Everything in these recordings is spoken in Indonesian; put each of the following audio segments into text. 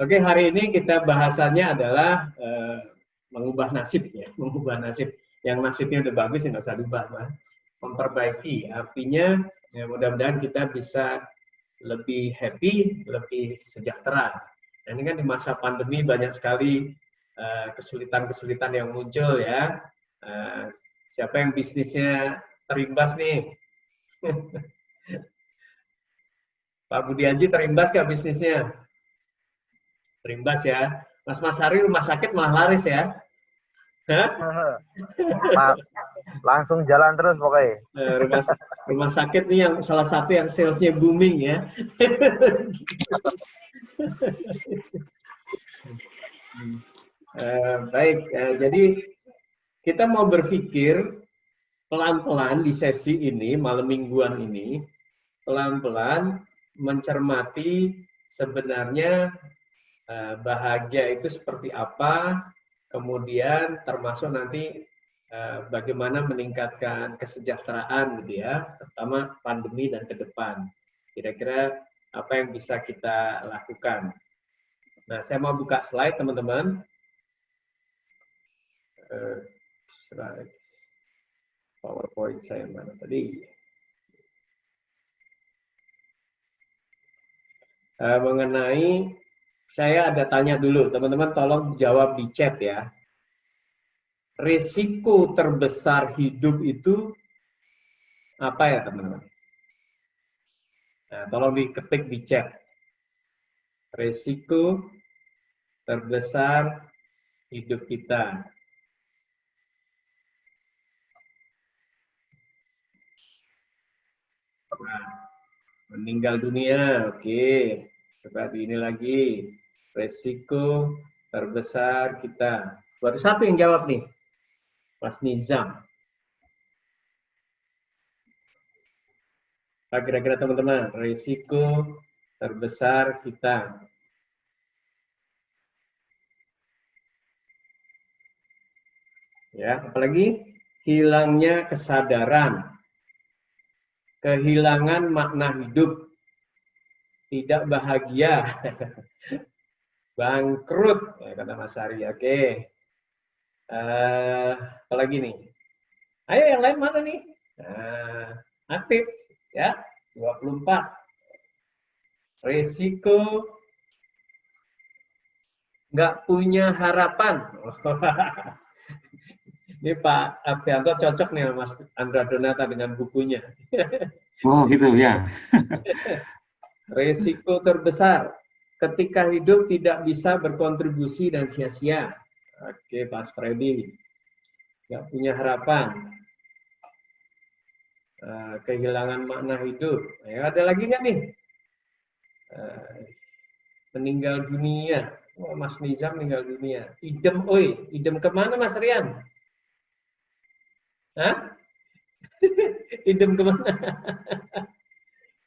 Oke, hari ini kita bahasannya adalah mengubah nasib ya, mengubah nasib. Yang nasibnya udah bagus, nggak usah diubah, memperbaiki. Artinya, ya, mudah-mudahan kita bisa lebih happy, lebih sejahtera. Nah, ini kan di masa pandemi banyak sekali kesulitan-kesulitan yang muncul ya. Siapa yang bisnisnya terimbas nih? Pak Budi Haji terimbas nggak bisnisnya? Terimbas ya. Mas Hari rumah sakit malah laris ya. Hah? Langsung jalan terus pokoknya. Rumah sakit nih yang salah satu yang salesnya booming ya. Baik, jadi kita mau berpikir pelan-pelan di sesi ini, malam mingguan ini, pelan-pelan mencermati sebenarnya bahagia itu seperti apa, kemudian termasuk nanti bagaimana meningkatkan kesejahteraan gitu ya, terutama pandemi dan ke depan. Kira-kira apa yang bisa kita lakukan. Nah, saya mau buka slide teman-teman. Slide PowerPoint saya mana tadi? Mengenai, saya ada tanya dulu, teman-teman tolong jawab di chat ya. Risiko terbesar hidup itu apa ya teman-teman? Nah, tolong diketik di chat. Risiko terbesar hidup kita. Nah, meninggal dunia, oke. Seperti ini lagi. Risiko terbesar kita. Baru satu yang jawab nih, Mas Nizam. Kira-kira teman-teman, risiko terbesar kita. Ya, apalagi hilangnya kesadaran, kehilangan makna hidup, tidak bahagia, bangkrut, ya, kata Mas Ari. Oke. Apalagi nih? Ayo yang lain mana nih? Aktif, ya, 24. Risiko nggak punya harapan. Ini Pak Afianto cocok nih Mas Andra Donata dengan bukunya. Oh gitu ya. Risiko terbesar ketika hidup tidak bisa berkontribusi dan sia-sia. Oke, Pak Freddy. Nggak punya harapan. Kehilangan makna hidup. Ya, ada lagi nggak nih? Meninggal dunia. Oh, Mas Nizam meninggal dunia. Idem, oi. Idem kemana Mas Rian? Hah? Idem kemana?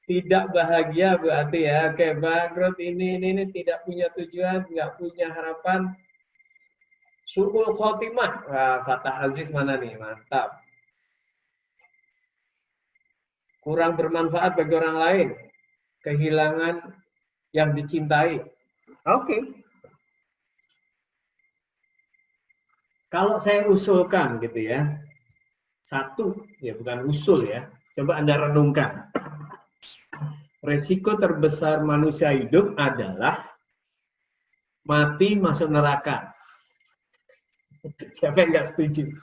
Tidak bahagia berarti ya. Oke, bangkrut ini tidak punya tujuan, nggak punya harapan. Su'ul khotimah. Wah, Fatah Aziz mana nih? Mantap. Kurang bermanfaat bagi orang lain. Kehilangan yang dicintai. Oke. Kalau saya usulkan gitu ya. Satu, ya bukan usul ya. Coba Anda renungkan. Resiko terbesar manusia hidup adalah mati masuk neraka. Siapa yang nggak setuju?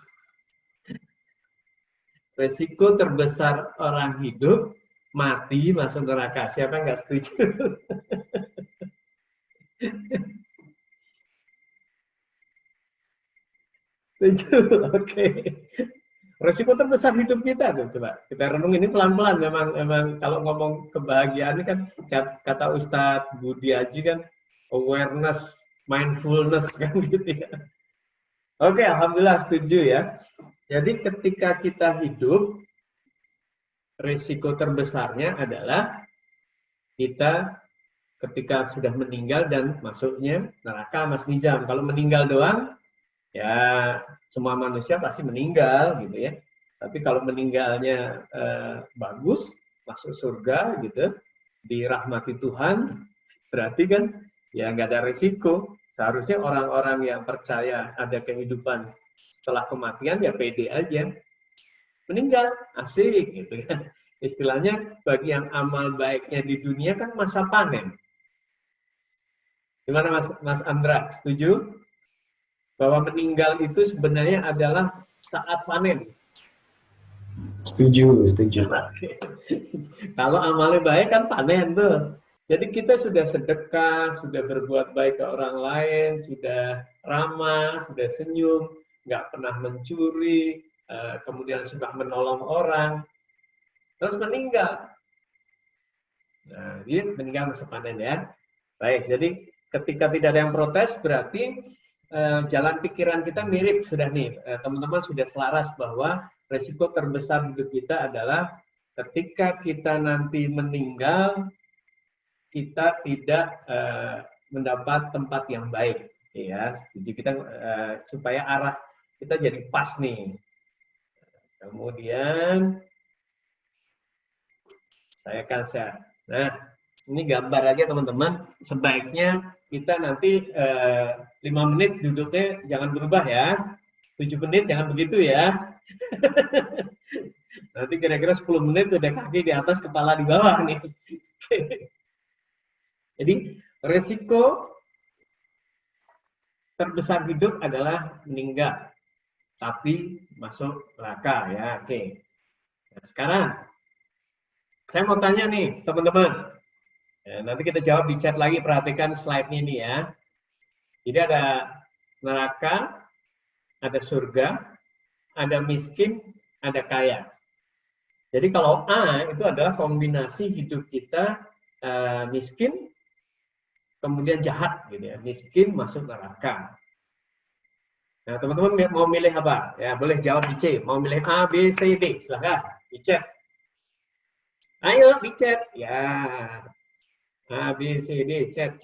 Resiko terbesar orang hidup mati masuk neraka. Siapa yang nggak setuju? Setuju? Oke. Resiko terbesar hidup kita tuh, coba kita renung ini pelan-pelan. Memang kalau ngomong kebahagiaan ini kan kata Ustadz Budi Haji kan awareness, mindfulness kan gitu ya. Oke, alhamdulillah setuju ya. Jadi ketika kita hidup, risiko terbesarnya adalah kita ketika sudah meninggal dan masuknya neraka, Mas Nizam. Kalau meninggal doang, ya semua manusia pasti meninggal gitu ya. Tapi kalau meninggalnya bagus, masuk surga gitu, dirahmati Tuhan, berarti kan ya nggak ada risiko. Seharusnya orang-orang yang percaya ada kehidupan setelah kematian ya pede aja. Meninggal, asik gitu kan. Istilahnya bagi yang amal baiknya di dunia kan masa panen. Gimana Mas Andra, setuju? Bahwa meninggal itu sebenarnya adalah saat panen. Setuju, setuju. Kalau amalnya baik kan panen tuh. Jadi kita sudah sedekah, sudah berbuat baik ke orang lain, sudah ramah, sudah senyum, nggak pernah mencuri, kemudian suka menolong orang, terus meninggal. Nah, dia meninggal masa panen ya. Baik, jadi ketika tidak ada yang protes berarti jalan pikiran kita mirip sudah nih. Teman-teman sudah selaras bahwa resiko terbesar hidup kita adalah ketika kita nanti meninggal, kita tidak mendapat tempat yang baik, ya. Jadi kita supaya arah kita jadi pas nih. Kemudian saya akan share. Nah, ini gambar aja teman-teman. Sebaiknya kita nanti 5 menit duduknya jangan berubah ya. 7 menit jangan begitu ya. Nanti kira-kira 10 menit udah kaki di atas, kepala di bawah nih. Jadi resiko terbesar hidup adalah meninggal, tapi masuk neraka ya. Oke. Nah, sekarang saya mau tanya nih teman-teman. Ya, nanti kita jawab di chat lagi. Perhatikan slide ini ya. Jadi ada neraka, ada surga, ada miskin, ada kaya. Jadi kalau A itu adalah kombinasi hidup kita miskin, kemudian jahat gitu ya, miskin masuk neraka. Nah, teman-teman mau milih apa? Ya, boleh jawab di C. Mau milih A, B, C, D? Silahkan di chat. Ayo di chat. Ya. A, B, C, D, chat.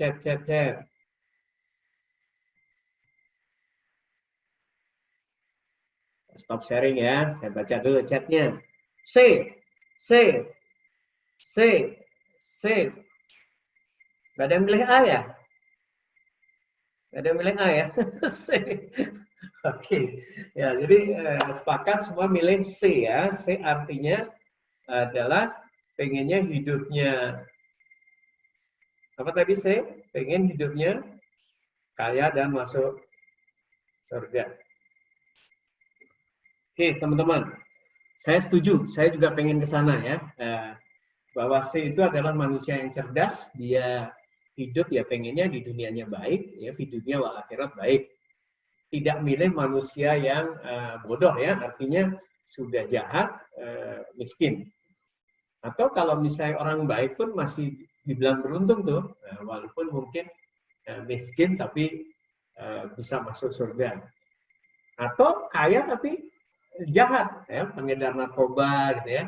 Stop sharing ya. Saya baca dulu chatnya. C. Gak ada yang milih A ya? Gak ada yang milih A ya? C. Oke. Ya, jadi sepakat semua milih C ya. C artinya adalah pengennya hidupnya, apa tadi C? Pengen hidupnya kaya dan masuk surga. Oke, teman-teman. Saya setuju. Saya juga pengen ke sana ya. Bahwa C itu adalah manusia yang cerdas, dia hidup ya pengennya di dunianya baik, ya di dunia wal akhirat baik. Tidak milih manusia yang bodoh ya, artinya sudah jahat, miskin. Atau kalau misalnya orang baik pun masih dibilang beruntung tuh, walaupun mungkin miskin tapi bisa masuk surga. Atau kaya tapi jahat, ya, pengedar narkoba gitu ya.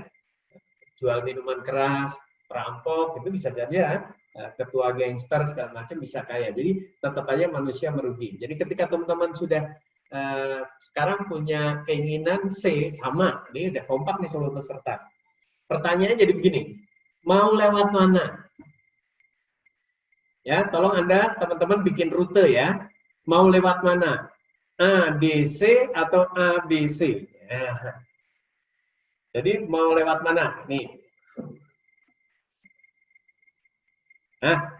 Jual minuman keras, perampok, itu bisa saja ketua gangster segala macam bisa kaya. Jadi tetap aja manusia merugi. Jadi ketika teman-teman sudah sekarang punya keinginan C sama, ini udah kompak nih seluruh peserta. Pertanyaannya jadi begini, mau lewat mana? Ya, tolong Anda teman-teman bikin rute ya. Mau lewat mana? A, B, C atau A, B, C? Ya. Jadi mau lewat mana? Nih.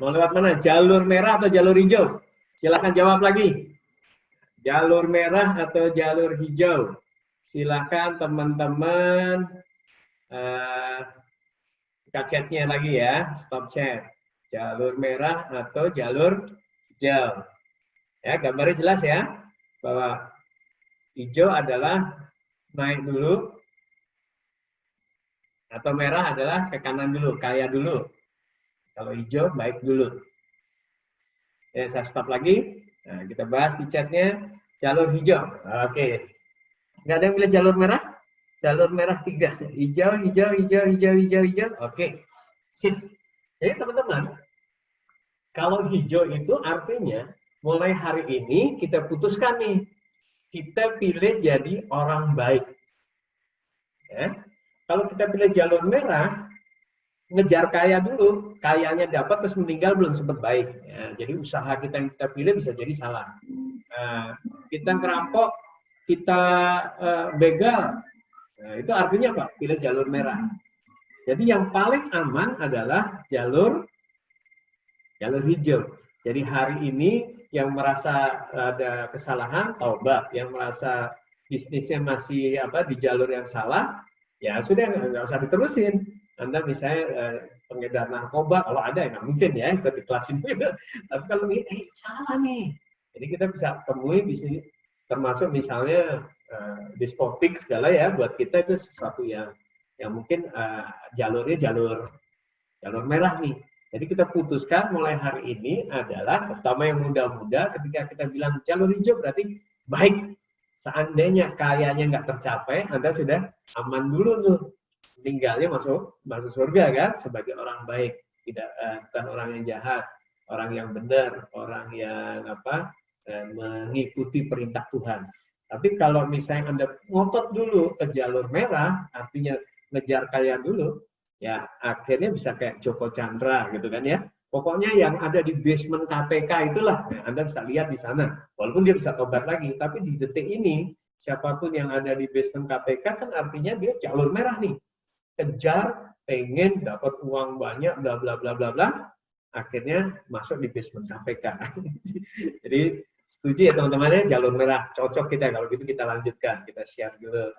Mau lewat mana? Jalur merah atau jalur hijau? Silakan jawab lagi. Jalur merah atau jalur hijau? Silakan teman-teman buka chatnya lagi ya. Stop chat. Jalur merah atau jalur hijau? Ya, gambarnya jelas ya. Bahwa hijau adalah naik dulu, atau merah adalah ke kanan dulu, kaya dulu. Kalau hijau, baik dulu. Ya, saya stop lagi. Nah, kita bahas di chatnya jalur hijau. Oke. Nggak ada yang pilih jalur merah? Jalur merah 3. Hijau. Oke. Sip. Jadi teman-teman, kalau hijau itu artinya mulai hari ini kita putuskan nih. Kita pilih jadi orang baik. Ya. Kalau kita pilih jalur merah, ngejar kaya dulu, kayanya dapat terus meninggal belum sempat baik. Ya, jadi usaha kita yang kita pilih bisa jadi salah. Kita ngerampok, kita begal, nah, itu artinya apa? Pilih jalur merah. Jadi yang paling aman adalah jalur hijau. Jadi hari ini yang merasa ada kesalahan, taubat. Yang merasa bisnisnya masih di jalur yang salah, ya sudah nggak usah diterusin. Anda misalnya pengedar narkoba, kalau ada ya nggak mungkin ya ikut diklasin itu. Tapi kalau ini salah nih, jadi kita bisa temui bisnis, termasuk misalnya diskotik segala ya, buat kita itu sesuatu yang mungkin jalurnya jalur merah nih. Jadi kita putuskan mulai hari ini adalah, terutama yang muda-muda, ketika kita bilang jalur hijau berarti baik. Seandainya kayanya nggak tercapai, Anda sudah aman dulu tuh. Tinggalnya masuk surga kan, sebagai orang baik, tidak bukan orang yang jahat, orang yang benar, orang yang mengikuti perintah Tuhan. Tapi kalau misalnya Anda ngotot dulu ke jalur merah, artinya ngejar kaya dulu, ya akhirnya bisa kayak Joko Chandra gitu kan ya. Pokoknya yang ada di basement KPK itulah, nah, Anda bisa lihat di sana. Walaupun dia bisa tobat lagi, tapi di detik ini siapapun yang ada di basement KPK kan artinya dia jalur merah nih. Kejar, pengen dapat uang banyak, bla bla bla bla bla, akhirnya masuk di basement KPK. Jadi setuju ya teman-teman, jalur merah cocok kita. Kalau gitu kita lanjutkan, kita share dulu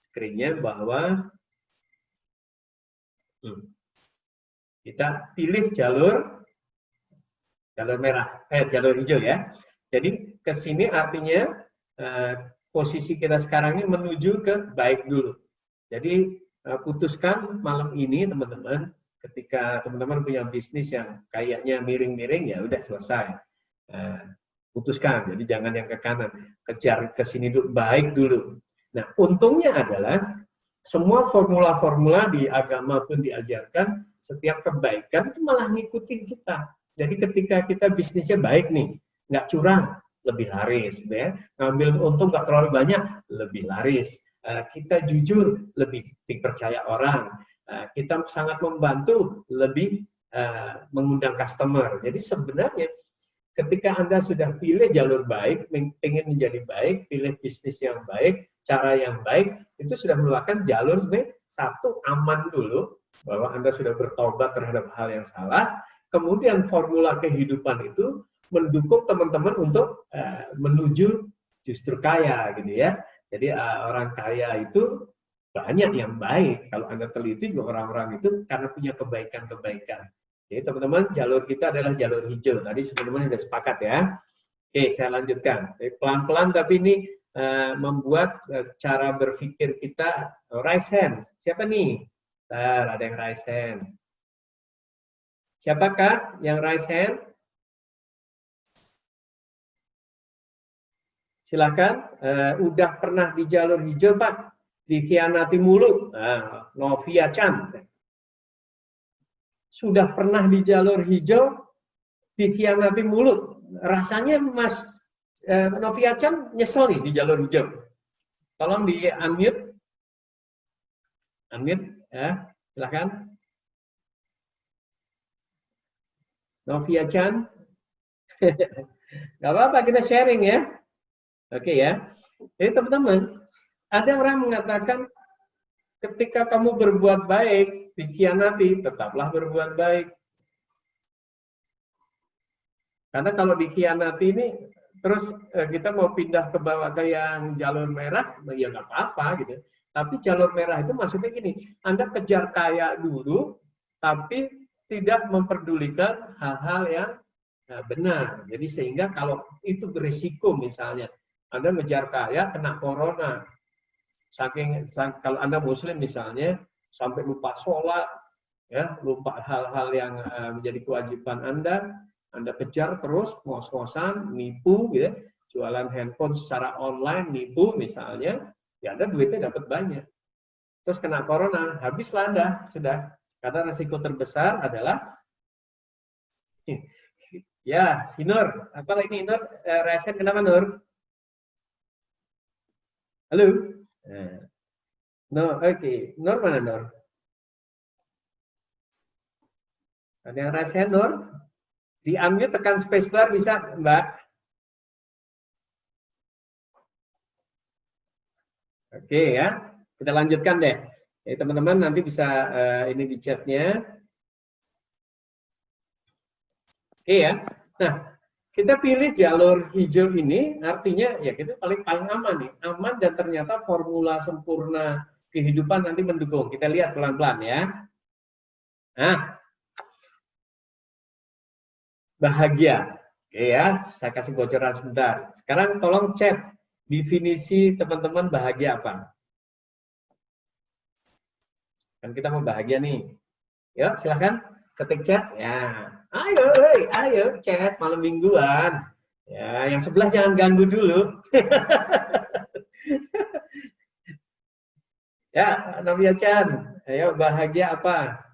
screen-nya bahwa kita pilih jalur merah, jalur hijau ya. Jadi ke sini artinya posisi kita sekarang ini menuju ke baik dulu. Jadi putuskan malam ini teman-teman, ketika teman-teman punya bisnis yang kayaknya miring-miring, ya udah selesai. Putuskan, jadi jangan yang ke kanan, kejar ke sini dulu, baik dulu. Nah, untungnya adalah semua formula-formula di agama pun diajarkan, setiap kebaikan itu malah ngikutin kita. Jadi ketika kita bisnisnya baik nih, nggak curang, lebih laris. Ya. Ngambil untung nggak terlalu banyak, lebih laris. Kita jujur, lebih dipercaya orang. Kita sangat membantu, lebih mengundang customer. Jadi sebenarnya ketika Anda sudah pilih jalur baik, ingin menjadi baik, pilih bisnis yang baik, cara yang baik, itu sudah merupakan jalur sebenarnya satu, aman dulu, bahwa Anda sudah bertobat terhadap hal yang salah, kemudian formula kehidupan itu mendukung teman-teman untuk menuju justru kaya, gitu ya. Jadi orang kaya itu banyak yang baik. Kalau Anda teliti juga orang-orang itu karena punya kebaikan-kebaikan. Jadi teman-teman, jalur kita adalah jalur hijau. Tadi teman-teman sudah sepakat ya. Oke, saya lanjutkan. Pelan-pelan tapi ini membuat cara berpikir kita. Raise hand. Siapa nih? Ada yang raise hand. Siapakah yang raise hand? Silakan. Udah pernah di jalur hijau, Pak? Dikhianati mulu. Novia Chan. Sudah pernah di jalur hijau, dikhianati mulut. Rasanya Mas Novia Chan nyesel nih di jalur hijau. Tolong di unmute. Unmute, ya, silakan. Novia Chan. Gak apa-apa, kita sharing ya. Oke ya. Jadi teman-teman, ada orang mengatakan ketika kamu berbuat baik, dikhianati, tetaplah berbuat baik. Karena kalau dikhianati ini, terus kita mau pindah ke bawah ke yang jalur merah, ya nggak apa-apa gitu. Tapi jalur merah itu maksudnya gini, Anda kejar kaya dulu, tapi tidak memperdulikan hal-hal yang benar. Jadi sehingga kalau itu berisiko misalnya, Anda ngejar kaya, kena corona. Kalau Anda Muslim misalnya, sampai lupa sholat, ya, lupa hal-hal yang menjadi kewajiban Anda kejar terus, ngos-ngosan, nipu, gitu, jualan handphone secara online, nipu misalnya, ya Anda duitnya dapat banyak. Terus kena corona, habislah Anda, sudah. Karena resiko terbesar adalah, ya, si Nur. Apa ini Nur? Resen kenapa Nur? Halo? No, oke. Nur mana Nur? Ada yang raise hand, Nur? Di unmute tekan spacebar bisa, Mbak? Oke ya, kita lanjutkan deh. Ya, teman-teman nanti bisa ini di chatnya. Oke ya. Nah, kita pilih jalur hijau ini, artinya ya kita paling aman nih, aman dan ternyata formula sempurna kehidupan nanti mendukung. Kita lihat pelan-pelan ya. Nah, bahagia. Oke ya, saya kasih bocoran sebentar. Sekarang tolong chat definisi teman-teman bahagia apa. Kan kita mau bahagia nih. Yuk, silahkan ketik chat. Ya, ayo chat malam mingguan. Ya, yang sebelah jangan ganggu dulu. Ya, Novia Chan, ayo bahagia apa?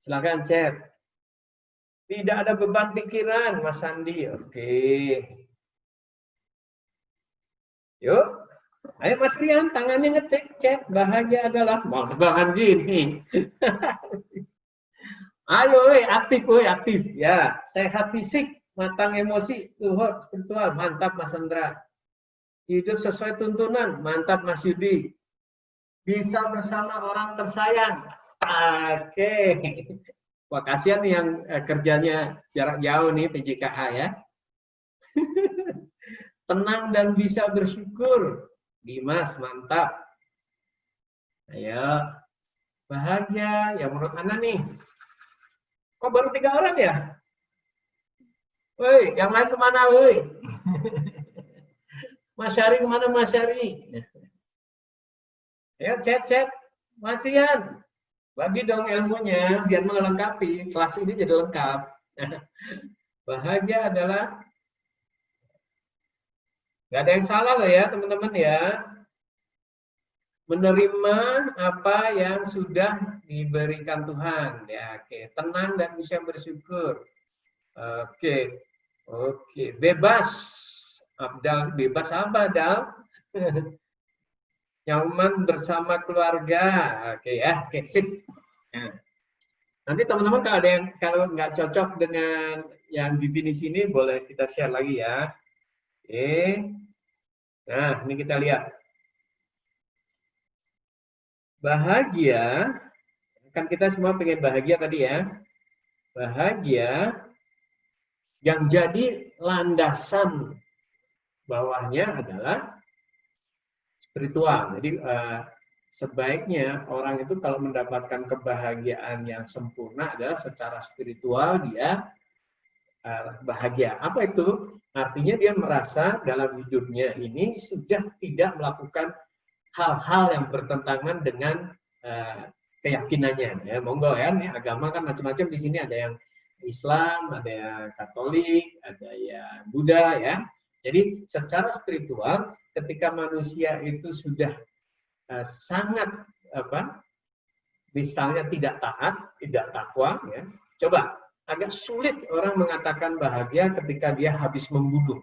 Silahkan chat. Tidak ada beban pikiran, Mas Sandi. Oke. Yuk, ayo Mas Rian, tangannya ngetik chat. Bahagia adalah banget gini. Ayo, aktif. Ya, sehat fisik, matang emosi, luhur spiritual, mantap Mas Andra. Hidup sesuai tuntunan, mantap Mas Yudi. Bisa bersama orang tersayang. Oke. Wah, kasihan yang kerjanya jarak jauh nih PJKA ya. Tenang dan bisa bersyukur. Dimas, mantap. Ayo. Bahagia. Ya menurut Anda nih. Kok baru 3 orang ya? Woi, yang lain kemana woi? Mas Syari kemana Mas Syari? Ya, chat. Mas Rian. Bagi dong ilmunya biar melengkapi. Kelas ini jadi lengkap. Bahagia adalah nggak ada yang salah loh ya teman-teman ya. Menerima apa yang sudah diberikan Tuhan. Ya, oke. Tenang dan bisa bersyukur. Oke. Bebas. Abdal, bebas apa, Dal? Nyaman bersama keluarga. Oke ya, oke sip. Nah, nanti teman-teman kalau ada yang kalau nggak cocok dengan yang definisi ini boleh kita share lagi ya. Oke. Nah, ini kita lihat. Bahagia, kan kita semua pengen bahagia tadi ya. Bahagia yang jadi landasan bawahnya adalah spiritual. Jadi sebaiknya orang itu kalau mendapatkan kebahagiaan yang sempurna adalah secara spiritual dia bahagia. Apa itu? Artinya dia merasa dalam hidupnya ini sudah tidak melakukan hal-hal yang bertentangan dengan keyakinannya. Ya, monggo ya, nih, agama kan macam-macam di sini, ada yang Islam, ada yang Katolik, ada yang Buddha ya. Jadi secara spiritual ketika manusia itu sudah sangat misalnya tidak taat, tidak takwa ya. Coba agak sulit orang mengatakan bahagia ketika dia habis membunuh.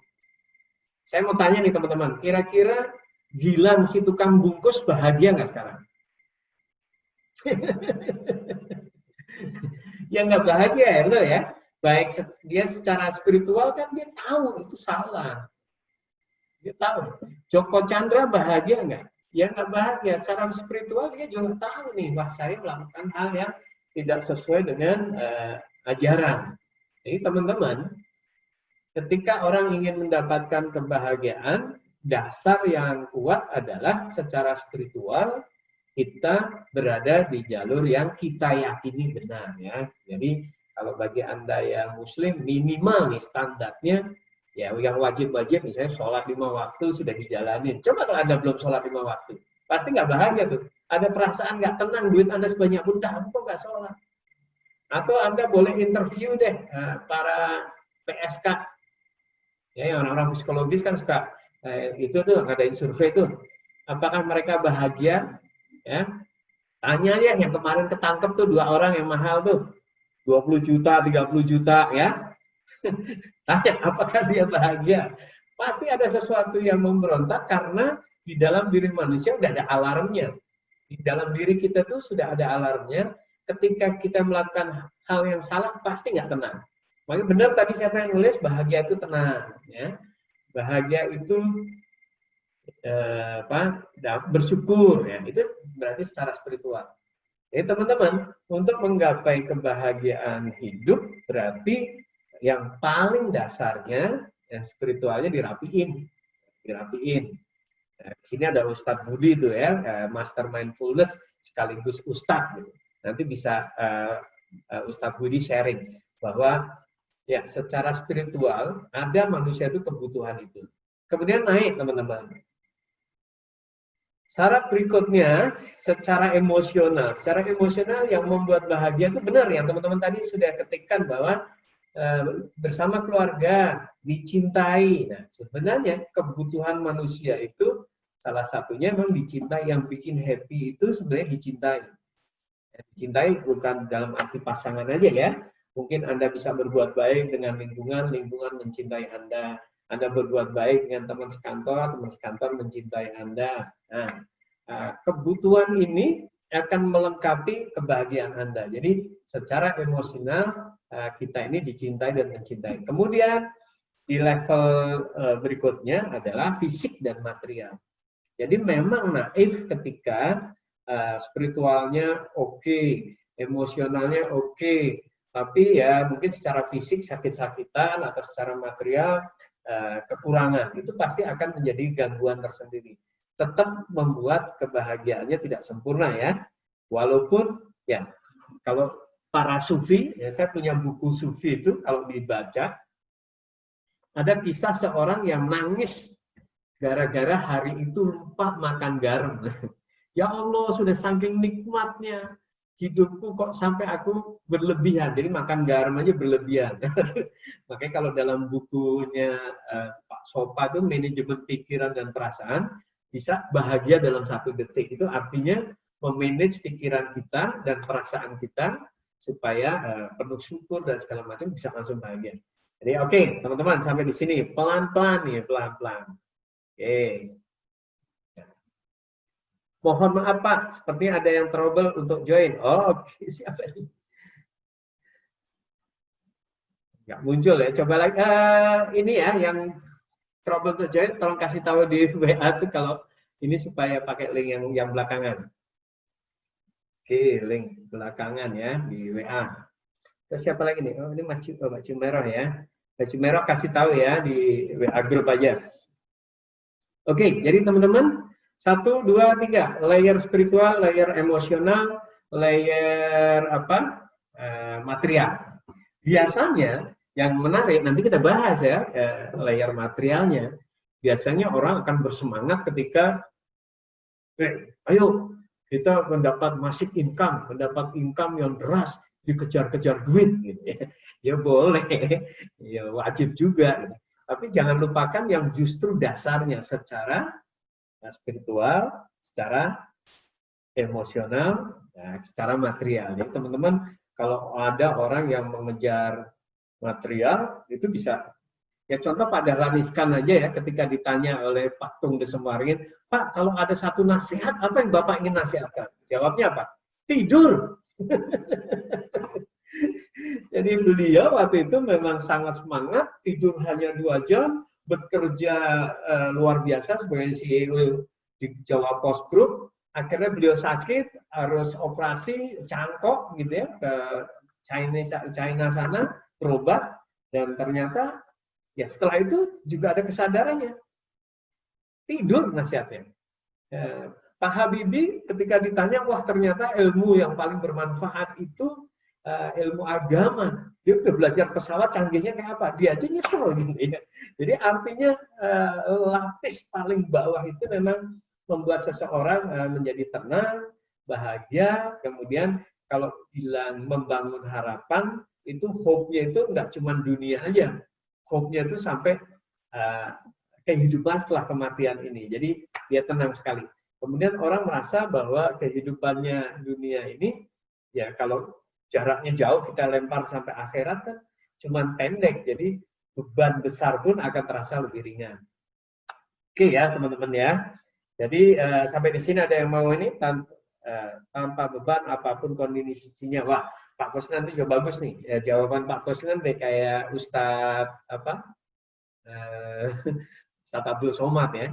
Saya mau tanya nih teman-teman, kira-kira Gilang si tukang bungkus bahagia nggak sekarang? Ya nggak bahagia ya lo ya. Baik dia secara spiritual kan dia tahu itu salah. Dia tahu. Joko Chandra bahagia nggak? Ya nggak bahagia. Secara spiritual dia juga tahu nih, wah saya melakukan hal yang tidak sesuai dengan ajaran. Jadi teman-teman, ketika orang ingin mendapatkan kebahagiaan, dasar yang kuat adalah secara spiritual kita berada di jalur yang kita yakini benar ya. Jadi kalau bagi Anda yang Muslim minimal nih standarnya ya yang wajib-wajib misalnya sholat 5 waktu sudah dijalanin. Coba kalau Anda belum sholat 5 waktu, pasti nggak bahagia tuh. Ada perasaan nggak tenang, duit Anda sebanyak pun dah, kok nggak sholat. Atau Anda boleh interview deh para PSK. Ya, orang-orang psikologis kan suka itu tuh ngadain survei tuh. Apakah mereka bahagia? Ya, tanya ya yang kemarin ketangkep tuh 2 orang yang mahal tuh 20 juta, 30 juta ya. Tanya apakah dia bahagia? Pasti ada sesuatu yang memberontak karena di dalam diri manusia udah ada alarmnya. Di dalam diri kita tuh sudah ada alarmnya ketika kita melakukan hal yang salah pasti nggak tenang. Makanya benar tadi siapa yang nulis bahagia itu tenang, ya. Bahagia itu bersyukur, ya. Itu berarti secara spiritual. Jadi teman-teman, untuk menggapai kebahagiaan hidup berarti yang paling dasarnya, yang spiritualnya dirapiin. Nah, di sini ada Ustadz Budi itu ya, Master Mindfulness sekaligus Ustadz. Gitu. Nanti bisa Ustadz Budi sharing bahwa ya secara spiritual ada manusia itu kebutuhan itu. Kemudian naik teman-teman. Syarat berikutnya, secara emosional. Secara emosional yang membuat bahagia itu benar yang teman-teman tadi sudah ketikkan bahwa bersama keluarga, dicintai. Nah, sebenarnya kebutuhan manusia itu salah satunya memang dicintai. Yang bikin happy itu sebenarnya dicintai. Dicintai bukan dalam arti pasangan aja ya. Mungkin Anda bisa berbuat baik dengan lingkungan, lingkungan mencintai Anda. Anda berbuat baik dengan teman sekantor mencintai Anda. Nah, kebutuhan ini akan melengkapi kebahagiaan Anda. Jadi, secara emosional kita ini dicintai dan mencintai. Kemudian, di level berikutnya adalah fisik dan material. Jadi, memang naif ketika spiritualnya oke, emosionalnya oke, tapi ya mungkin secara fisik sakit-sakitan atau secara material kekurangan, itu pasti akan menjadi gangguan tersendiri. Tetap membuat kebahagiaannya tidak sempurna ya. Walaupun ya kalau para sufi, ya saya punya buku sufi itu kalau dibaca ada kisah seorang yang nangis gara-gara hari itu lupa makan garam. Ya Allah, sudah saking nikmatnya hidupku kok sampai aku berlebihan, jadi makan garam aja berlebihan. Makanya kalau dalam bukunya Pak Sopa itu manajemen pikiran dan perasaan, bisa bahagia dalam 1 detik. Itu artinya memanage pikiran kita dan perasaan kita supaya penuh syukur dan segala macam bisa langsung bahagia. Jadi oke, teman-teman sampai di sini pelan-pelan nih, pelan-pelan. Oke. Mohon maaf Pak, sepertinya ada yang trouble untuk join. Oh, oke. Siapa ini? Nggak muncul ya. Coba lagi. Ini ya, yang trouble untuk join, tolong kasih tahu di WA tuh kalau ini supaya pakai link yang belakangan. Oke, link belakangan ya di WA. Terus siapa lagi nih? Oh, ini Mbak Cumeroh ya. Mbak Cumeroh kasih tahu ya di WA grup aja. Oke, jadi teman-teman. 1, 2, 3, layer spiritual, layer emosional, layer material. Biasanya yang menarik nanti kita bahas ya layer materialnya. Biasanya orang akan bersemangat ketika, ayo kita mendapat masif income, mendapat income yang deras, dikejar-kejar duit, gitu ya. Ya boleh, ya wajib juga. Tapi jangan lupakan yang justru dasarnya secara spiritual, secara emosional, secara material. Jadi teman-teman, kalau ada orang yang mengejar material, itu bisa, ya contoh Pak Dahlan Iskan aja ya, ketika ditanya oleh Pak Tung Desemwaringin, Pak, kalau ada satu nasihat, apa yang Bapak ingin nasihatkan? Jawabnya apa? Tidur. Jadi beliau waktu itu memang sangat semangat, tidur hanya 2 jam, bekerja luar biasa sebagai CEO di Jawa Post Group. Akhirnya beliau sakit, harus operasi cangkok gitu ya ke China sana, berobat, dan ternyata ya setelah itu juga ada kesadarannya. Tidur nasihatnya. Pak Habibie ketika ditanya, wah ternyata ilmu yang paling bermanfaat itu ilmu agama. Dia udah belajar pesawat canggihnya kayak apa, dia aja nyesel gitu ya. Jadi artinya lapis paling bawah itu memang membuat seseorang menjadi tenang, bahagia. Kemudian kalau bilang membangun harapan, itu hope-nya itu nggak cuma dunia aja, hope-nya itu sampai kehidupan setelah kematian ini. Jadi dia tenang sekali. Kemudian orang merasa bahwa kehidupannya dunia ini, ya kalau jaraknya jauh kita lempar sampai akhirat kan cuman pendek, jadi beban besar pun akan terasa lebih ringan. Oke ya teman-teman ya. Jadi sampai di sini ada yang mau ini tanpa beban apapun kondisinya. Wah, Pak Kusnan itu juga bagus nih. Jawaban Pak Kusnan deh kayak Ustadz apa? Ustadz Abdul Somad ya.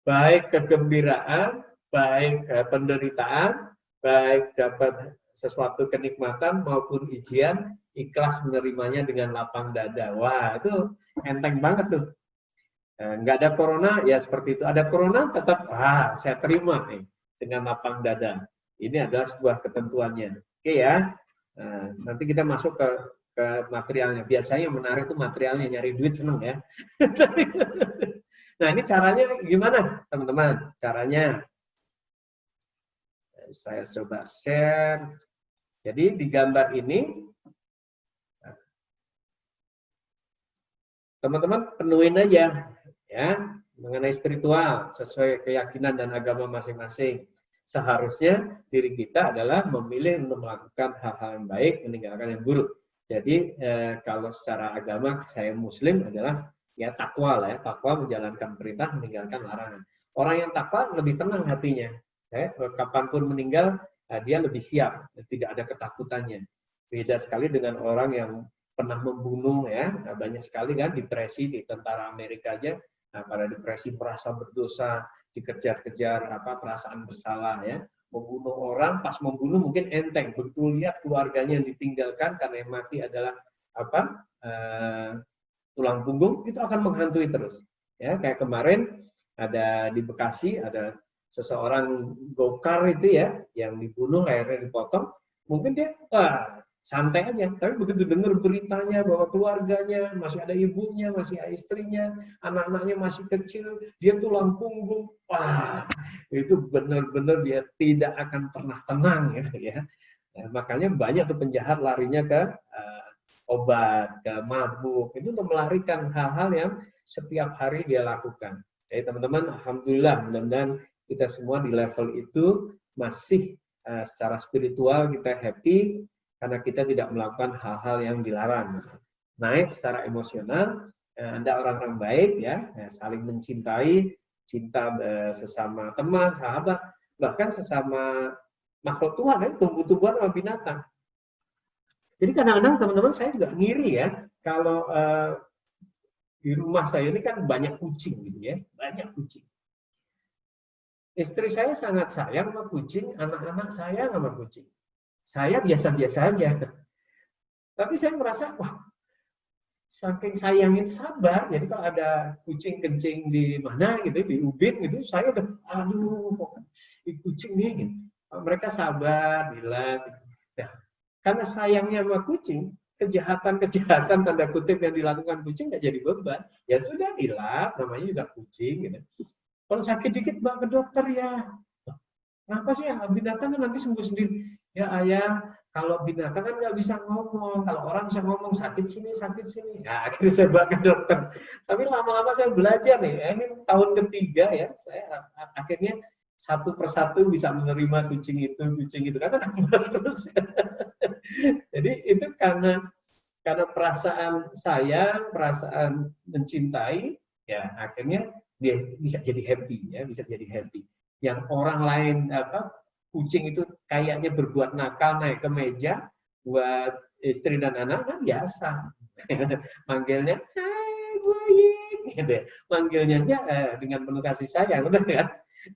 Baik kegembiraan, baik penderitaan, baik dapat sesuatu kenikmatan maupun ujian, ikhlas menerimanya dengan lapang dada. Wah, itu enteng banget tuh. Nggak ada corona, ya seperti itu. Ada corona, tetap, saya terima nih, dengan lapang dada. Ini adalah sebuah ketentuannya. Oke ya, nanti kita masuk ke materialnya. Biasanya yang menarik itu materialnya, nyari duit seneng ya. Nah, ini caranya gimana, teman-teman? Caranya, saya coba share. Jadi, di gambar ini, teman-teman penuhin aja, ya, mengenai spiritual, sesuai keyakinan dan agama masing-masing. Seharusnya diri kita adalah memilih untuk melakukan hal-hal yang baik, meninggalkan yang buruk. Jadi, kalau secara agama, saya Muslim adalah ya takwa lah ya, takwa menjalankan perintah, meninggalkan larangan. Orang yang takwa lebih tenang hatinya. Kapanpun meninggal, dia lebih siap, tidak ada ketakutannya. Beda sekali dengan orang yang pernah membunuh ya, banyak sekali kan depresi di tentara Amerika aja, pada depresi merasa berdosa, dikejar-kejar perasaan bersalah ya, membunuh orang, pas membunuh mungkin enteng, begitu lihat keluarganya yang ditinggalkan karena yang mati adalah tulang punggung, itu akan menghantui terus. Ya, kayak kemarin ada di Bekasi ada seseorang gokar itu ya, yang dibunuh, lehernya dipotong, mungkin dia santai aja, tapi begitu dengar beritanya bahwa keluarganya masih ada ibunya, masih ada istrinya, anak-anaknya masih kecil, dia tulang punggung, itu benar-benar dia tidak akan pernah tenang gitu ya. Makanya banyak tuh penjahat larinya ke obat, ke mabuk, itu untuk melarikan hal-hal yang setiap hari dia lakukan. Jadi teman-teman, alhamdulillah, mudah-mudahan kita semua di level itu masih secara spiritual kita happy karena kita tidak melakukan hal-hal yang dilarang. Naik secara emosional, Anda orang-orang baik ya, saling mencintai, cinta sesama teman, sahabat, bahkan sesama makhluk Tuhan ya, tumbuh-tumbuhan sama binatang. Jadi kadang-kadang teman-teman saya juga ngiri ya, kalau di rumah saya ini kan banyak kucing gitu ya, banyak kucing. Istri saya sangat sayang sama kucing, anak-anak saya sama kucing. Saya biasa-biasa aja. Tapi saya merasa, wah, saking sayang itu sabar. Jadi kalau ada kucing kencing di mana gitu, di ubin gitu, saya udah, aduh, kucing nih. Gitu. Mereka sabar, bilang. Nah, karena sayangnya sama kucing, kejahatan-kejahatan tanda kutip yang dilakukan kucing nggak jadi beban. Ya sudah, dilap, namanya juga kucing. Gitu. Kalau sakit dikit bawa ke dokter ya. Kenapa sih binatang kan nanti sembuh sendiri? Ya ayah, kalau binatang kan nggak bisa ngomong. Kalau orang bisa ngomong sakit sini, sakit sini. Nah, akhirnya saya bawa ke dokter. Tapi lama-lama saya belajar nih. Ini tahun ketiga ya, saya akhirnya satu persatu bisa menerima kucing itu karena terus. Jadi itu karena perasaan sayang, perasaan mencintai, ya akhirnya dia bisa jadi happy ya, bisa jadi happy. Yang orang lain kucing itu kayaknya berbuat nakal naik ke meja buat istri dan anak kan biasa. Manggilnya, "Hai Buyik," gitu ya. Manggilnya aja dengan penuh kasih sayang, benar ya?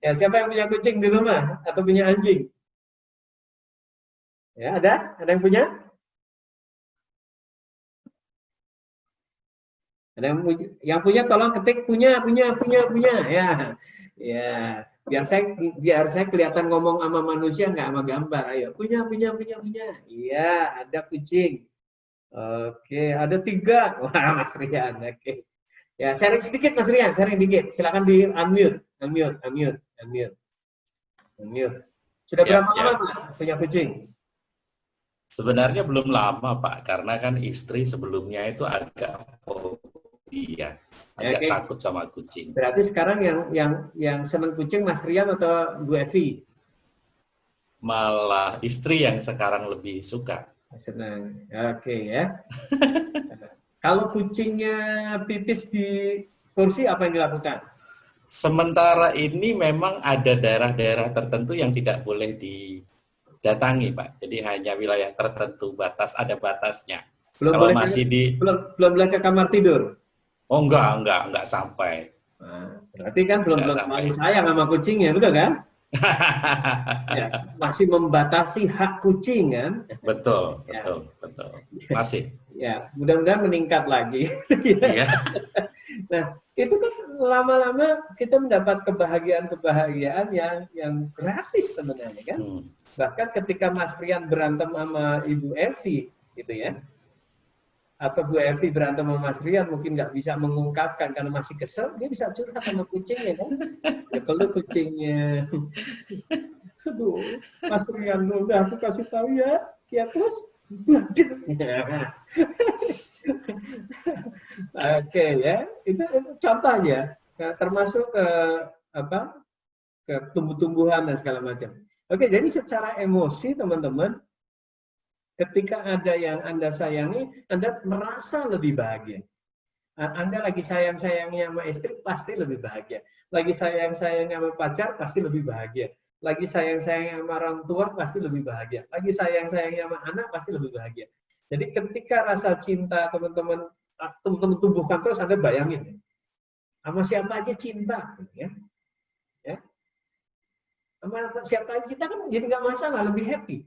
Ya, siapa yang punya kucing di rumah atau punya anjing? Ya, ada? Ada yang punya? Ada yang punya tolong ketik punya ya. Ya, biar saya kelihatan ngomong sama manusia nggak sama gambar. Ayo, punya. Iya, ada kucing. Oke, ada 3. Wah, Mas Rian. Oke. Ya, sharing sedikit Mas Rian, sharing dikit. Silakan di unmute. Sudah berapa lama Mas punya kucing? Sebenarnya belum lama Pak, karena kan istri sebelumnya itu agak fobia, agak takut sama kucing. Berarti sekarang yang senang kucing Mas Rian atau Bu Evi? Malah istri yang sekarang lebih suka. Senang. Oke ya. Kalau kucingnya pipis di kursi apa yang dilakukan? Sementara ini memang ada daerah-daerah tertentu yang tidak boleh didatangi, Pak. Jadi hanya wilayah tertentu, ada batasnya. Belum Kalau boleh ke, masih belum boleh ke kamar tidur. oh enggak sampai. Nah, berarti kan belum Enggak belum sampai. terlalu sayang sama kucingnya, betul kan? Ya, masih membatasi hak kucing kan? Betul, Ya, betul. Masih. ya, mudah-mudahan meningkat lagi. Iya. Nah, itu kan lama-lama kita mendapat kebahagiaan-kebahagiaan yang gratis sebenarnya kan. Hmm. Bahkan ketika Mas Rian berantem sama Ibu Evi, gitu ya, atau Bu Evi berantem sama Mas Rian mungkin nggak bisa mengungkapkan karena masih kesel, dia bisa curhat sama kucingnya kan. Ya kalau kucingnya, aduh, Mas Rian udah aku kasih tahu ya, ya terus, oke ya, itu contohnya, termasuk ke apa, ke tumbuh-tumbuhan dan segala macam. Oke, jadi secara emosi teman-teman, ketika ada yang Anda sayangi, Anda merasa lebih bahagia. Anda lagi sayang-sayangnya sama istri, pasti lebih bahagia. Lagi sayang-sayangnya sama pacar, pasti lebih bahagia. Lagi sayang-sayangnya sama orang tua, pasti lebih bahagia. Lagi sayang-sayangnya sama anak, pasti lebih bahagia. Jadi ketika rasa cinta teman-teman tumbuhkan terus, Anda bayangin. Sama siapa aja cinta. Ya. Sama siapa aja cinta kan jadi nggak masalah, lebih happy.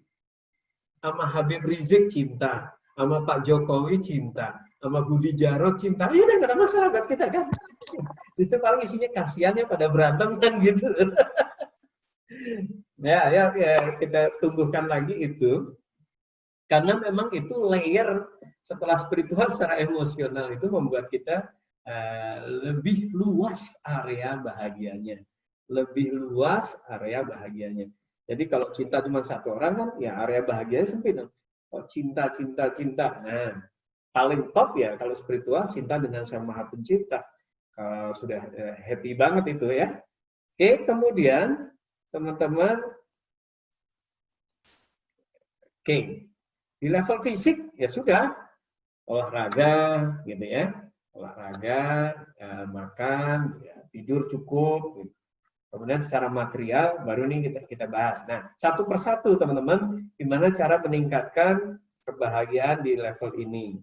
Sama Habib Rizik cinta, sama Pak Jokowi cinta, sama Budi Jarot cinta, ya udah nggak ada masalah buat kita kan. Justru paling isinya kasihannya pada berantem kan gitu. Ya, kita tumbuhkan lagi itu, karena memang itu layer setelah spiritual secara emosional itu membuat kita lebih luas area bahagianya, lebih luas area bahagianya. Jadi kalau cinta cuma satu orang kan, ya area bahagianya sempit. Kalau cinta. Nah, paling top ya kalau spiritual cinta dengan Sang Maha Pencipta. Kalau sudah happy banget itu ya. Oke, kemudian teman-teman, oke, di level fisik ya sudah olahraga, gitu ya, olahraga, makan, ya, tidur cukup. Gitu. Kemudian secara material baru ini kita bahas. Nah, satu persatu teman-teman, gimana cara meningkatkan kebahagiaan di level ini.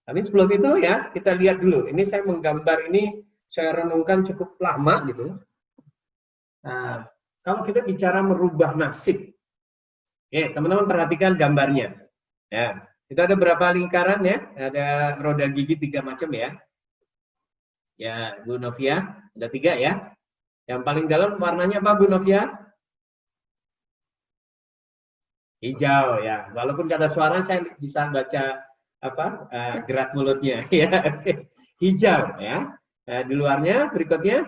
Tapi sebelum itu ya, kita lihat dulu. Ini saya menggambar ini, saya renungkan cukup lama gitu. Nah, kalau kita bicara merubah nasib, oke, teman-teman perhatikan gambarnya. Ya, itu ada berapa lingkaran ya? Ada roda gigi 3 macam ya. Ya, Bu Novia, ada 3 ya. Yang paling dalam warnanya apa, Bu Novia? Hijau ya. Walaupun nggak ada suara, saya bisa baca apa gerak mulutnya. Ya, hijau ya. Di luarnya berikutnya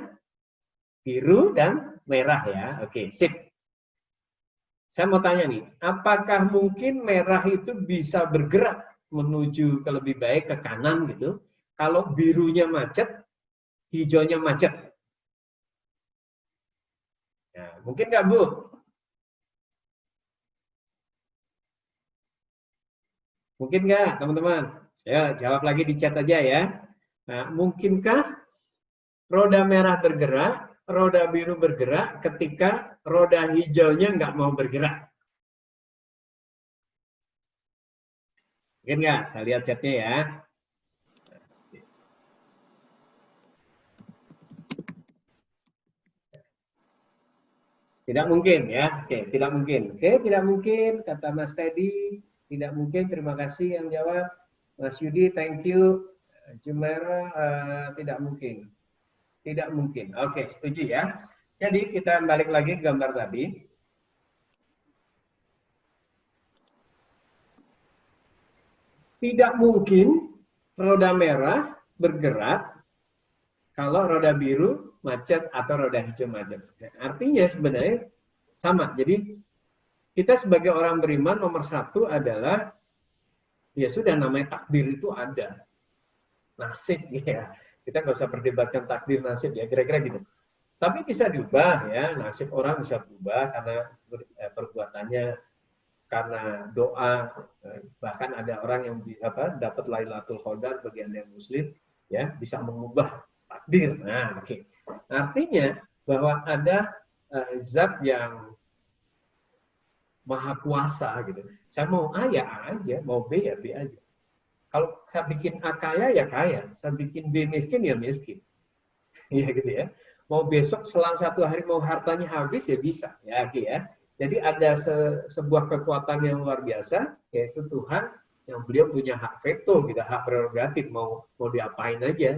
biru dan merah ya. Oke, sip. Saya mau tanya nih, apakah mungkin merah itu bisa bergerak menuju ke lebih baik ke kanan gitu? Kalau birunya macet, hijaunya macet. Nah, mungkin nggak, Bu? Mungkin nggak, teman-teman? Ya, jawab lagi di chat aja ya. Nah, mungkinkah roda merah bergerak, roda biru bergerak ketika roda hijaunya nggak mau bergerak? Mungkin nggak? Saya lihat chatnya ya. Tidak mungkin ya. Oke, tidak mungkin. Oke, tidak mungkin kata Mas Teddy. Tidak mungkin. Terima kasih yang jawab. Mas Yudi, thank you. Jumaira, tidak mungkin. Tidak mungkin. Oke, setuju ya. Jadi kita balik lagi ke gambar tadi. Tidak mungkin roda merah bergerak kalau roda biru macet atau roda hijau macet. Nah, artinya sebenarnya sama. Jadi kita sebagai orang beriman nomor 1 adalah ya sudah, namanya takdir itu ada. Nasib ya. Kita nggak usah perdebatkan takdir nasib ya, kira-kira gitu. Tapi bisa diubah ya, nasib orang bisa berubah karena perbuatannya, karena doa, bahkan ada orang yang dapat Lailatul Qadar bagi Anda yang muslim ya, bisa mengubah takdir. Nah, oke. Artinya bahwa ada zat yang maha kuasa gitu. Saya mau A ya A aja, mau B ya B aja. Kalau saya bikin A kaya ya kaya, saya bikin B miskin ya miskin. Ya gitu ya. Mau besok selang 1 hari mau hartanya habis ya bisa, ya gitu ya. Jadi ada sebuah kekuatan yang luar biasa, yaitu Tuhan yang beliau punya hak veto, gitu, hak prerogatif mau diapain aja.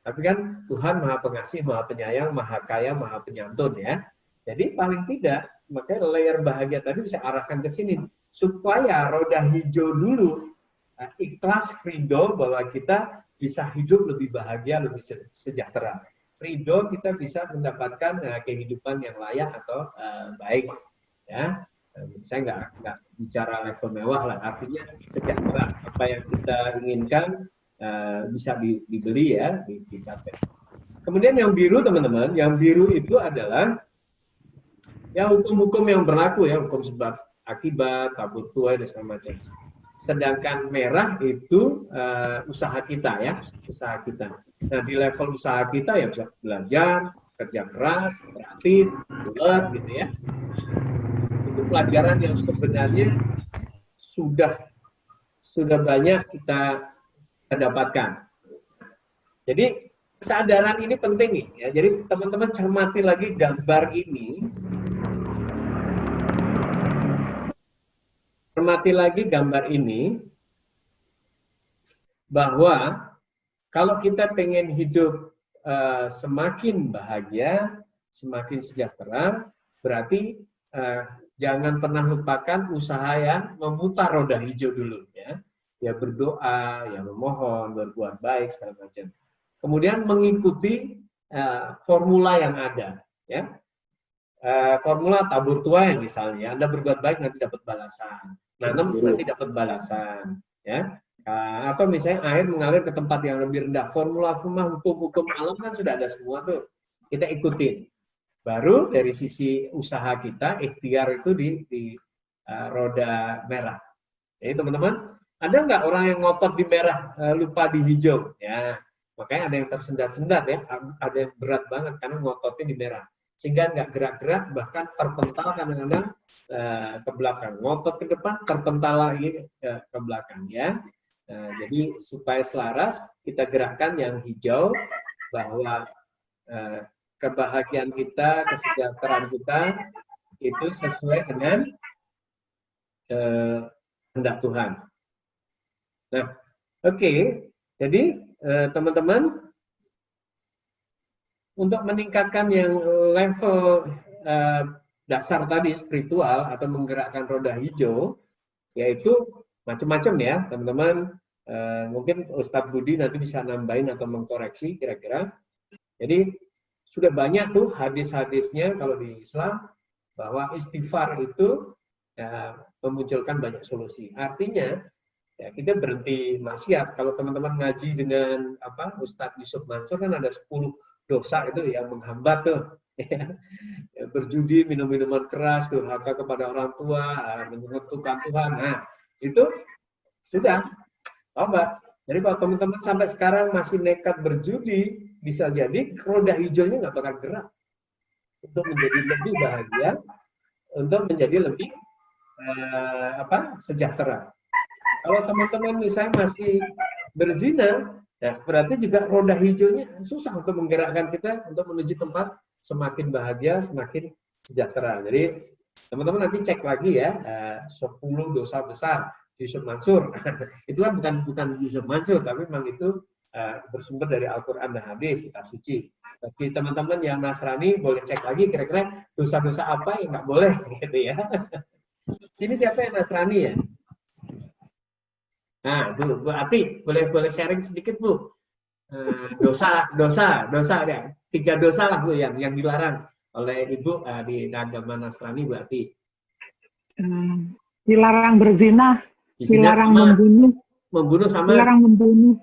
Tapi kan Tuhan maha pengasih, maha penyayang, maha kaya, maha penyantun ya. Jadi paling tidak, makanya layer bahagia tadi bisa arahkan ke sini supaya roda hijau dulu ikhlas ridho bahwa kita bisa hidup lebih bahagia, lebih sejahtera. Ridho kita bisa mendapatkan kehidupan yang layak atau baik. Ya, saya nggak bicara level mewah lah. Artinya sejahtera. Apa yang kita inginkan bisa dibeli ya, dicapai. Kemudian yang biru teman-teman, yang biru itu adalah ya hukum-hukum yang berlaku ya, hukum sebab akibat, tabur tuai dan segala macam. Sedangkan merah itu usaha kita ya, usaha kita. Nah di level usaha kita ya bisa belajar, kerja keras, kreatif, bulat gitu ya. Itu pelajaran yang sebenarnya sudah banyak kita dapatkan. Jadi kesadaran ini penting nih ya. Jadi teman-teman cermati lagi gambar ini. Cermati lagi gambar ini bahwa kalau kita pengen hidup semakin bahagia, semakin sejahtera, berarti jangan pernah lupakan usaha yang memutar roda hijau dulu ya. Ya berdoa, ya memohon, berbuat baik segala macam. Kemudian mengikuti formula yang ada ya. Formula tabur tuai misalnya, Anda berbuat baik nanti dapat balasan. Nanam nanti dapat balasan ya. Atau misalnya air mengalir ke tempat yang lebih rendah. Formula-formula hukum-hukum alam kan sudah ada semua tuh. Kita ikutin. Baru dari sisi usaha kita, ikhtiar itu di roda merah. Jadi teman-teman, ada nggak orang yang ngotot di merah, lupa di hijau? Ya, makanya ada yang tersendat-sendat ya, ada yang berat banget karena ngototnya di merah. Sehingga nggak gerak-gerak, bahkan terpental kadang-kadang ke belakang. Ngotot ke depan, terpental lagi ke belakang ya. Jadi supaya selaras, kita gerakkan yang hijau, bahwa kebahagiaan kita, kesejahteraan kita, itu sesuai dengan kehendak Tuhan. Nah, oke. Jadi teman-teman, untuk meningkatkan yang level dasar tadi spiritual atau menggerakkan roda hijau, yaitu macam-macam ya teman-teman. Mungkin Ustadz Budi nanti bisa nambahin atau mengkoreksi kira-kira. Jadi sudah banyak tuh hadis-hadisnya kalau di Islam bahwa istighfar itu memunculkan banyak solusi. Artinya ya kita berhenti maksiat. Kalau teman-teman ngaji dengan Ustadz Yusuf Mansur kan ada 10 dosa itu yang menghambat tuh. Ya. Berjudi, minum minuman keras, durhaka kepada orang tua, menyentuhkan Tuhan. Nah, itu sudah tobat. Jadi kalau teman-teman sampai sekarang masih nekat berjudi, bisa jadi roda hijaunya nggak bakal gerak untuk menjadi lebih bahagia, untuk menjadi lebih sejahtera. Kalau teman-teman misalnya masih berzina, ya berarti juga roda hijaunya susah untuk menggerakkan kita untuk menuju tempat semakin bahagia, semakin sejahtera. Jadi teman-teman nanti cek lagi ya, 10 dosa besar Yusuf Mansur. Itu kan bukan Yusuf Mansur, tapi memang itu bersumber dari Al-Quran dan hadis, kitab suci. Tapi teman-teman yang Nasrani boleh cek lagi kira-kira dosa-dosa apa yang nggak boleh, gitu ya. Ini siapa yang Nasrani ya? Nah, Bu Ati, boleh sharing sedikit Bu. Dosa ya. 3 dosa lah Bu yang dilarang oleh Ibu di agama Nasrani Bu Ati. Dilarang berzina. Dilarang membunuh sama dilarang membunuh,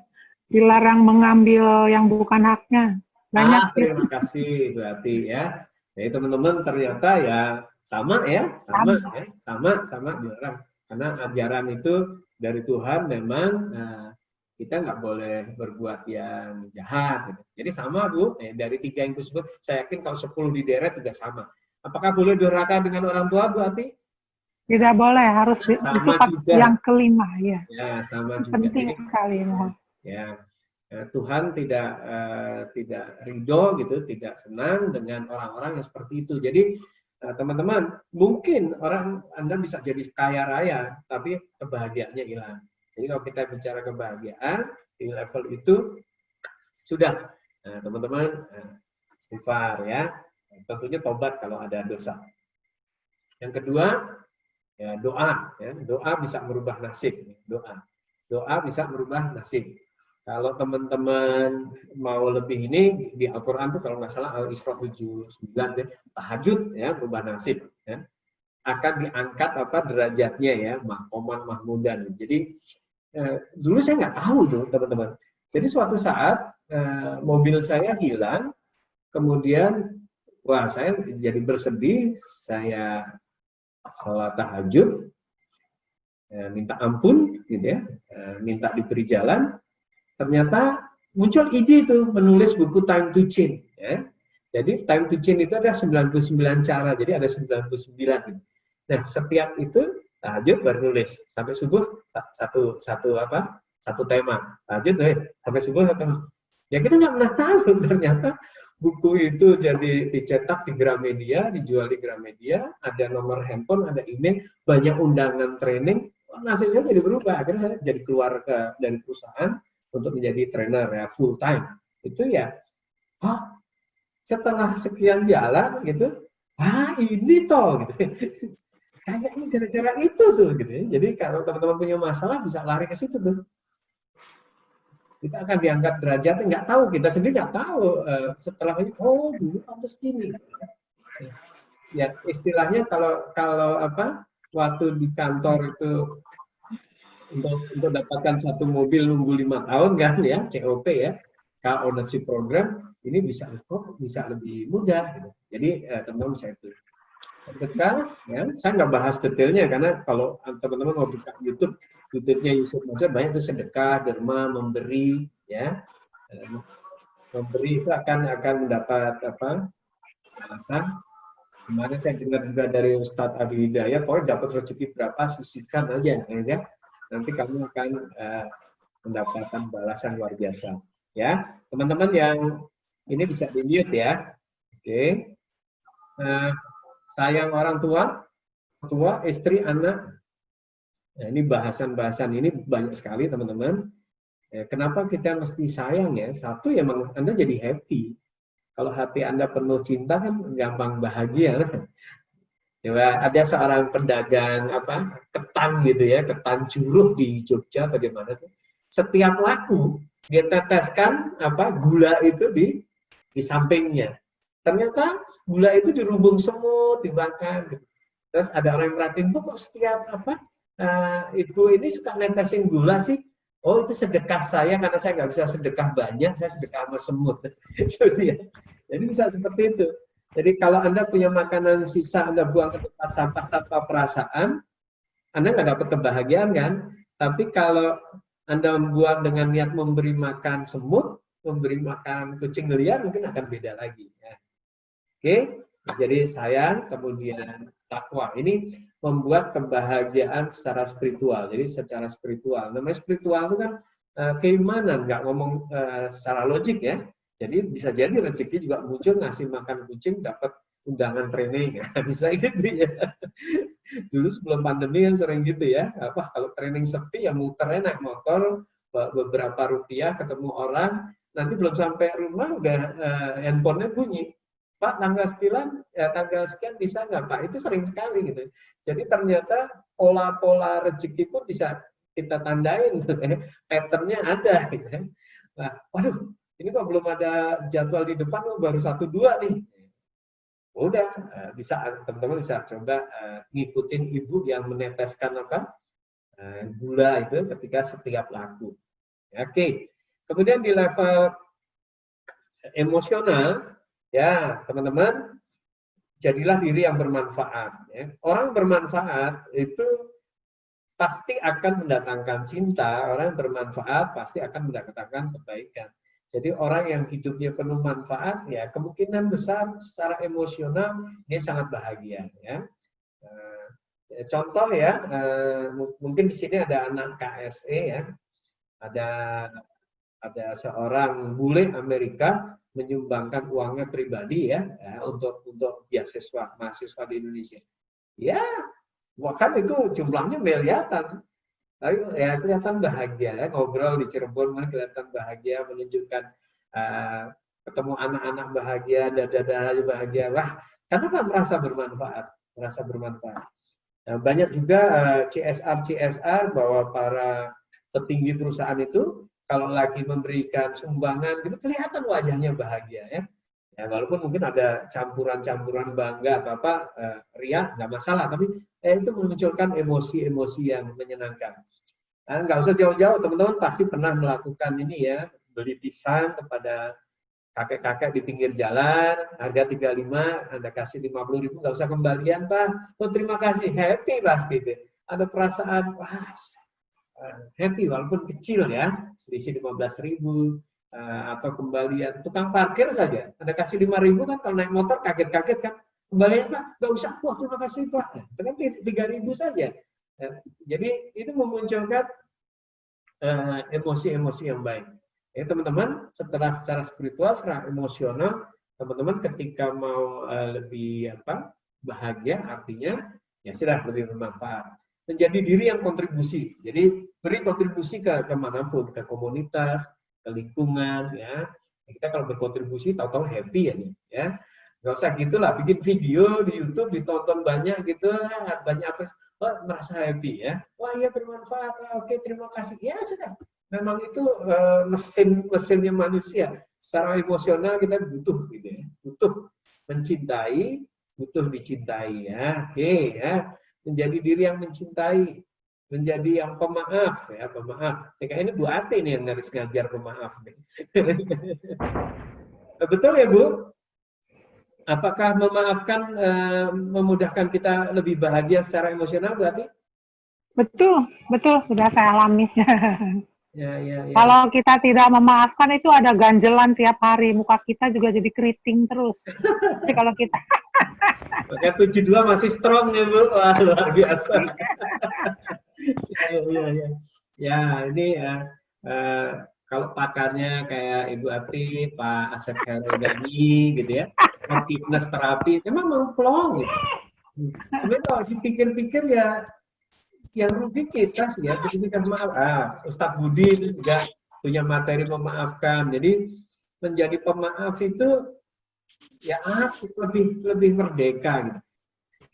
dilarang mengambil yang bukan haknya. Banyak. Terima kasih berarti ya. Jadi teman-teman ternyata ya sama dilarang. Karena ajaran itu dari Tuhan memang kita nggak boleh berbuat yang jahat. Gitu. Jadi sama Bu, dari 3 yang tersebut, saya yakin kalau 10 dideret juga sama. Apakah boleh durhaka dengan orang tua Bu Ati? Tidak boleh, harus Sama sifat juga. yang kelima, ya. Ya, sama juga. Penting Jadi, sekali. ya, Tuhan tidak ridho gitu, tidak senang dengan orang-orang yang seperti itu. Jadi teman-teman, mungkin Anda bisa jadi kaya raya, tapi kebahagiaannya hilang. Jadi kalau kita bicara kebahagiaan di level itu sudah, teman-teman istighfar ya, tentunya tobat kalau ada dosa. Yang kedua, ya, doa. Ya. Doa bisa merubah nasib. Doa bisa merubah nasib. Kalau teman-teman mau lebih ini di Al-Quran tuh kalau nggak salah Al-Isra 79 tahajud ya merubah nasib. Ya. Akan diangkat derajatnya ya, maqaman mahmudan. Jadi dulu saya nggak tahu tuh teman-teman. Jadi suatu saat mobil saya hilang, kemudian wah saya jadi bersedih, saya sholat tahajud, minta ampun, gitu ya, minta diberi jalan. Ternyata muncul ide itu menulis buku Time to Change. Ya. Jadi Time to Change itu ada 99 cara, jadi ada 99. Nah setiap itu tahajud baru nulis sampai subuh satu tema, tahajud nulis sampai subuh satu tema. Ya kita nggak pernah tahu ternyata buku itu jadi dicetak di Gramedia, dijual di Gramedia, ada nomor handphone, ada email, banyak undangan training, nasib saya jadi berubah. Akhirnya saya jadi keluar dari perusahaan untuk menjadi trainer ya full time. Itu ya, setelah sekian jalan gitu, ini toh gitu. Kayaknya gara-gara itu tuh gitu. Jadi kalau teman-teman punya masalah bisa lari ke situ tuh. Kita akan diangkat derajatnya, nggak tahu, kita sendiri nggak tahu setelah ini, dulu pantas gini. Ya istilahnya kalau waktu di kantor itu untuk dapatkan satu mobil nunggu 5 tahun kan ya, COP ya, car ownership program, ini bisa lebih mudah. Gitu. Jadi teman-teman bisa itu. Sedekah, ya, saya nggak bahas detailnya karena kalau teman-teman mau buka YouTube-nya Yusuf Mansur banyak itu sedekah, derma, memberi, ya, memberi itu akan mendapat balasan. Kemarin saya dengar juga dari Ustadz Adi Hidayat, pokoknya dapat rezeki berapa sisihkan aja, ya. Nanti kamu akan mendapatkan balasan luar biasa, ya. Teman-teman yang ini bisa di mute ya, oke. Sayang orang tua, istri, anak. Nah, ini bahasan-bahasan ini banyak sekali teman-teman. Kenapa kita mesti sayang ya? Satu ya memang Anda jadi happy. Kalau hati Anda penuh cinta kan gampang bahagia. Coba ada seorang pedagang ketan gitu ya, ketan juruh di Jogja atau di mana tuh. Setiap laku dia teteskan gula itu di sampingnya. Ternyata gula itu dirubung semut, dibakar. Gitu. Terus ada orang yang merhatiin, Bu kok setiap ibu ini suka netesin gula sih? Oh itu sedekah saya karena saya nggak bisa sedekah banyak, saya sedekah sama semut. Jadi bisa seperti itu. Jadi kalau Anda punya makanan sisa, Anda buang ke tempat sampah tanpa perasaan, Anda nggak dapat kebahagiaan kan? Tapi kalau Anda membuat dengan niat memberi makan semut, memberi makan kucing liar, mungkin akan beda lagi. Ya. Oke, jadi sayang, kemudian takwa. Ini membuat kebahagiaan secara spiritual. Jadi secara spiritual. Namanya spiritual itu kan keimanan, nggak ngomong secara logik ya. Jadi bisa jadi rezeki juga muncul ngasih makan kucing dapat undangan training, ya. Bisa gitu ya. Dulu sebelum pandemi kan sering gitu ya. Kalau training sepi ya muternya naik motor beberapa rupiah ketemu orang, nanti belum sampai rumah udah handphonenya bunyi. Pak, tanggal sekian bisa nggak Pak? Itu sering sekali gitu. Jadi ternyata pola-pola rezeki pun bisa kita tandain, patternnya ada. Gitu. Nah, waduh, ini kok belum ada jadwal di depan, baru 1-2 nih. Udah, bisa teman-teman bisa coba ngikutin ibu yang meneteskan gula itu ketika setiap laku. Oke, kemudian di level emosional, ya, teman-teman, jadilah diri yang bermanfaat. Ya. Orang bermanfaat itu pasti akan mendatangkan cinta, orang yang bermanfaat pasti akan mendatangkan kebaikan. Jadi orang yang hidupnya penuh manfaat, ya kemungkinan besar secara emosional dia sangat bahagia. Ya. Contoh ya, mungkin di sini ada anak KSE ya, ada seorang bule Amerika menyumbangkan uangnya pribadi ya, untuk beasiswa mahasiswa di Indonesia. Ya, bahkan itu jumlahnya miliaran. Tapi ya kelihatan bahagia ya, ngobrol di Cirebon kelihatan bahagia, menunjukkan ketemu anak-anak bahagia, dada-dada bahagia. Wah, karena merasa bermanfaat. Nah, banyak juga CSR bahwa para petinggi perusahaan itu kalau lagi memberikan sumbangan gitu kelihatan wajahnya bahagia ya. Ya, walaupun mungkin ada campuran-campuran bangga atau apa, riak nggak masalah, tapi itu memunculkan emosi-emosi yang menyenangkan. Nah, nggak usah jauh-jauh, teman-teman pasti pernah melakukan ini ya, beli pisang kepada kakek-kakek di pinggir jalan, harga 35, Anda kasih 50.000, nggak usah kembalian Pak, oh terima kasih, happy pasti deh. Ada perasaan, wah, happy walaupun kecil ya, selisih 15.000. Atau kembalian tukang parkir saja, Anda kasih 5.000 kan, kalau naik motor kaget-kaget kan, kembalian Pak, nggak usah, wah terima kasih Pak, itu kan 3.000 saja. Jadi itu memunculkan emosi-emosi yang baik. Ya teman-teman, secara spiritual, secara emosional, teman-teman ketika mau lebih bahagia, artinya ya sudah lebih bermanfaat. Menjadi diri yang kontribusi. Jadi beri kontribusi ke kemanapun, ke komunitas, ke lingkungan, ya. Kita kalau berkontribusi tahu-tahu happy ya. Nggak usah gitulah, bikin video di YouTube ditonton banyak gitu, banyak merasa happy ya. Wah iya bermanfaat, oke terima kasih. Ya sudah, memang itu mesinnya manusia. Secara emosional kita butuh gitu ya, butuh mencintai, butuh dicintai ya. Oke ya, menjadi diri yang mencintai. Menjadi yang pemaaf ya, pemaaf. Kayaknya ini Bu Ati nih yang harus ngajar pemaaf nih. Betul ya Bu? Apakah memaafkan memudahkan kita lebih bahagia secara emosional Bu Ati? Betul, sudah saya alami. Ya. Kalau kita tidak memaafkan itu ada ganjelan tiap hari, muka kita juga jadi keriting terus. Jadi kalau kita Maka 72 masih strong ya Bu, wah luar biasa. Ya, ini kalau pakarnya kayak Ibu Ati, Pak Asep Khairul gitu ya, fitness terapi, memang memplong gitu. Sebenarnya kalau dipikir-pikir ya, yang rugi kita sih ya, kita maaf. Ustadz Budi itu juga punya materi memaafkan. Jadi menjadi pemaaf itu ya asik, lebih merdeka gitu.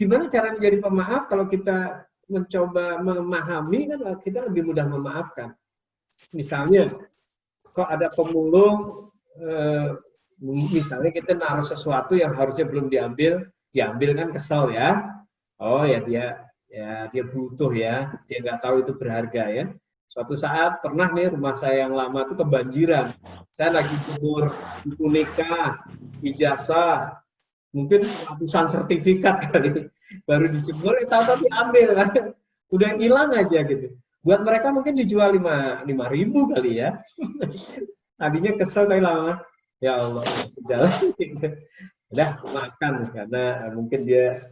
Gimana cara menjadi pemaaf kalau kita mencoba memahami kan kita lebih mudah memaafkan. Misalnya, kok ada pemulung, misalnya kita naruh sesuatu yang harusnya belum diambil kan kesel ya. Oh ya dia butuh ya, dia nggak tahu itu berharga ya. Suatu saat pernah nih rumah saya yang lama itu kebanjiran. Saya lagi jemur buku nikah, ijazah, mungkin ratusan sertifikat kali. Baru dijemur, tahu-tahu diambil kan. Udah hilang aja gitu. Buat mereka mungkin dijual 5.000 kali ya. Tadinya kesel tapi lama, ya Allah, sudah. Udah makan karena mungkin dia